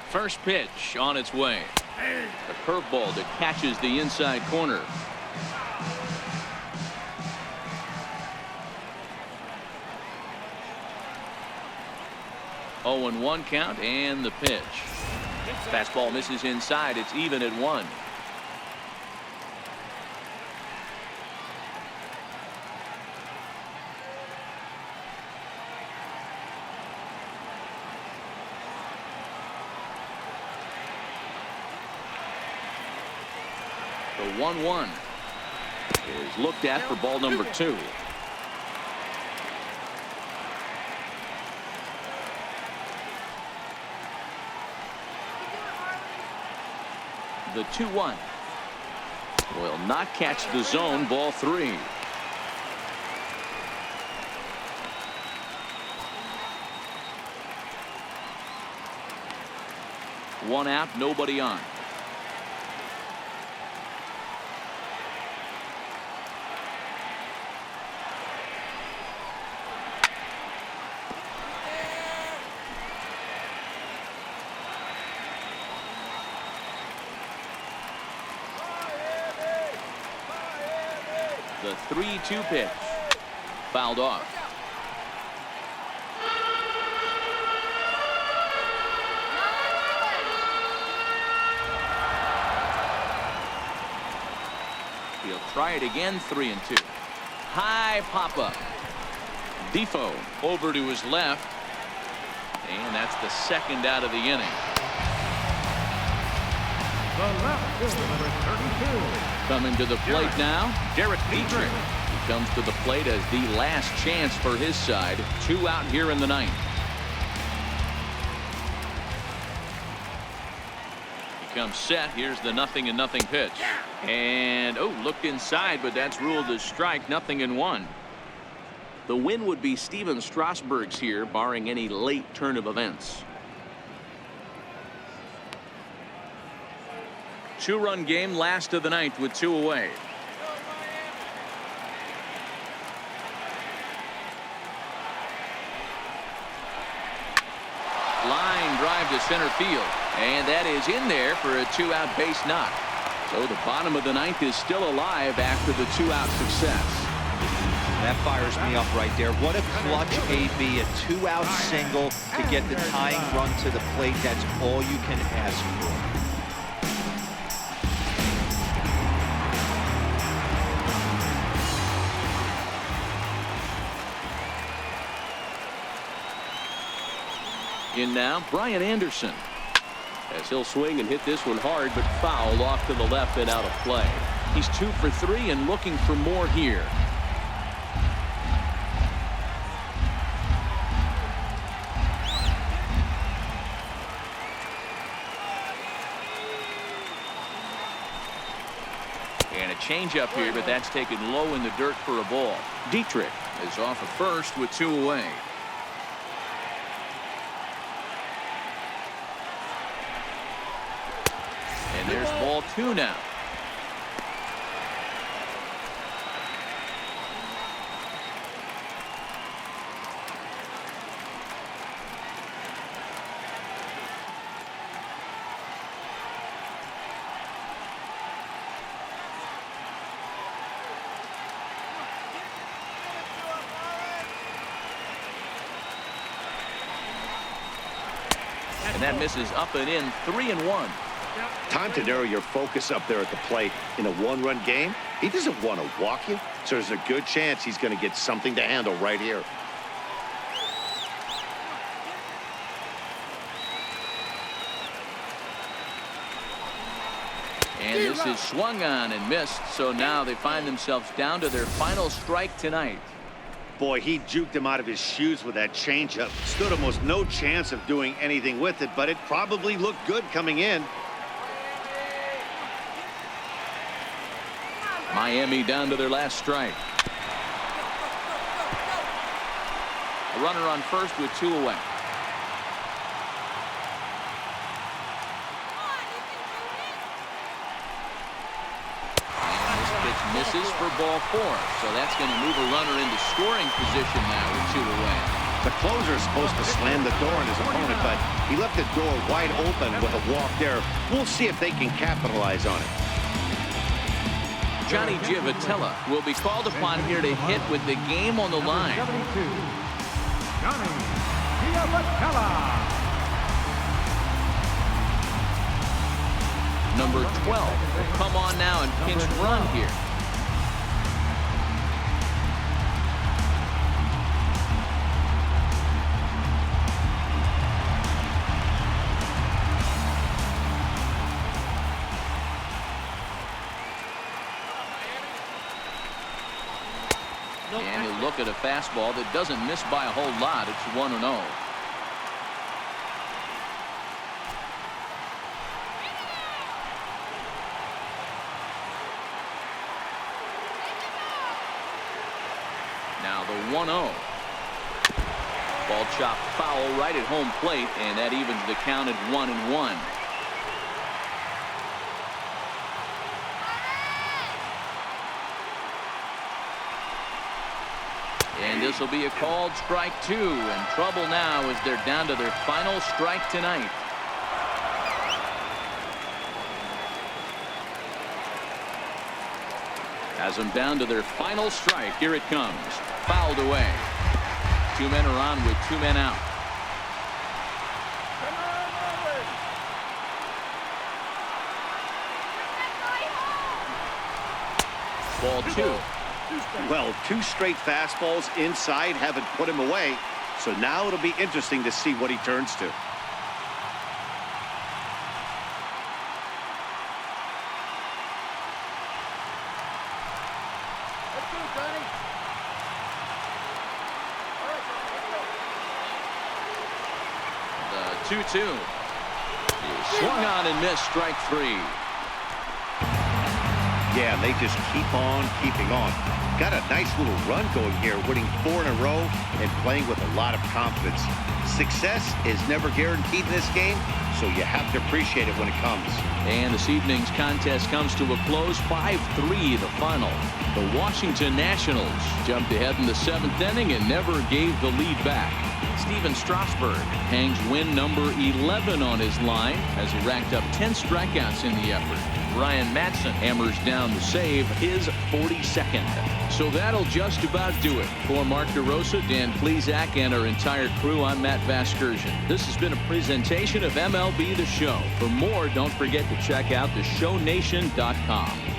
First pitch on its way. A curveball that catches the inside corner. Oh, 0-1 count, and the pitch. Fastball misses inside. It's even at 1. The 1-1 is looked at for ball number 2. The 2-1 will not catch the zone. Ball 3. One out, nobody on. The 3-2 pitch. Fouled off. He'll try it again. 3-2. High pop up. Defoe over to his left. And that's the second out of the inning. The left fielder, number 32. Coming to the plate now, Derek Dietrich. He comes to the plate as the last chance for his side. 2 out here in the ninth. He comes set. Here's the 0-0 pitch. And, looked inside, but that's ruled as strike. 0-1. The win would be Steven Strasburg's here, barring any late turn of events. 2-run game, last of the ninth with 2 away. Line drive to center field, and that is in there for a 2-out base knock. So the bottom of the ninth is still alive after the 2-out success. That fires me up right there. What a clutch AB, a 2-out single to get the tying run to the plate. That's all you can ask for. In now, Brian Anderson. As he'll swing and hit this one hard, but foul off to the left and out of play. He's 2 for 3 and looking for more here. And a changeup here, but that's taken low in the dirt for a ball. Dietrich is off at first with 2 away. And there's ball 2 now. And that misses up and in. 3-1. Time to narrow your focus up there at the plate. In a 1-run game, he doesn't want to walk you, so there's a good chance he's going to get something to handle right here. And this is swung on and missed, so now they find themselves down to their final strike tonight. Boy, he juked him out of his shoes with that changeup. Stood almost no chance of doing anything with it, but it probably looked good coming in. Miami down to their last strike. A runner on first with 2 away. And this pitch misses for ball 4. So that's going to move a runner into scoring position now with 2 away. The closer is supposed to slam the door on his opponent, but he left the door wide open with a walk there. We'll see if they can capitalize on it. Johnny Giavotella will be called upon here to hit with the game on the line. Johnny Giavotella. Number 12 will come on now and pinch run here. And he'll look at a fastball that doesn't miss by a whole lot. It's 1-0. Now the 1-0. Ball chopped foul right at home plate, and that evens the count at 1-1. And this will be a called strike 2, and trouble now as they're down to their final strike tonight. Has them down to their final strike. Here it comes. Fouled away. 2 men are on with 2 men out. Ball 2. Well, 2 straight fastballs inside haven't put him away, So now it'll be interesting to see what he turns to. Let's go, Johnny. All right, let's go. The 2-2. Swung on and missed, strike 3. Yeah, they just keep on keeping on. Got a nice little run going here, winning 4 in a row and playing with a lot of confidence. Success is never guaranteed in this game, so you have to appreciate it when it comes. And this evening's contest comes to a close, 5-3 the final. The Washington Nationals jumped ahead in the 7th inning and never gave the lead back. Steven Strasburg hangs win number 11 on his line as he racked up 10 strikeouts in the effort. Ryan Madson hammers down the save, his 42nd. So that'll just about do it. For Mark DeRosa, Dan Plesac, and our entire crew, I'm Matt Vasgersian. This has been a presentation of MLB The Show. For more, don't forget to check out theshownation.com.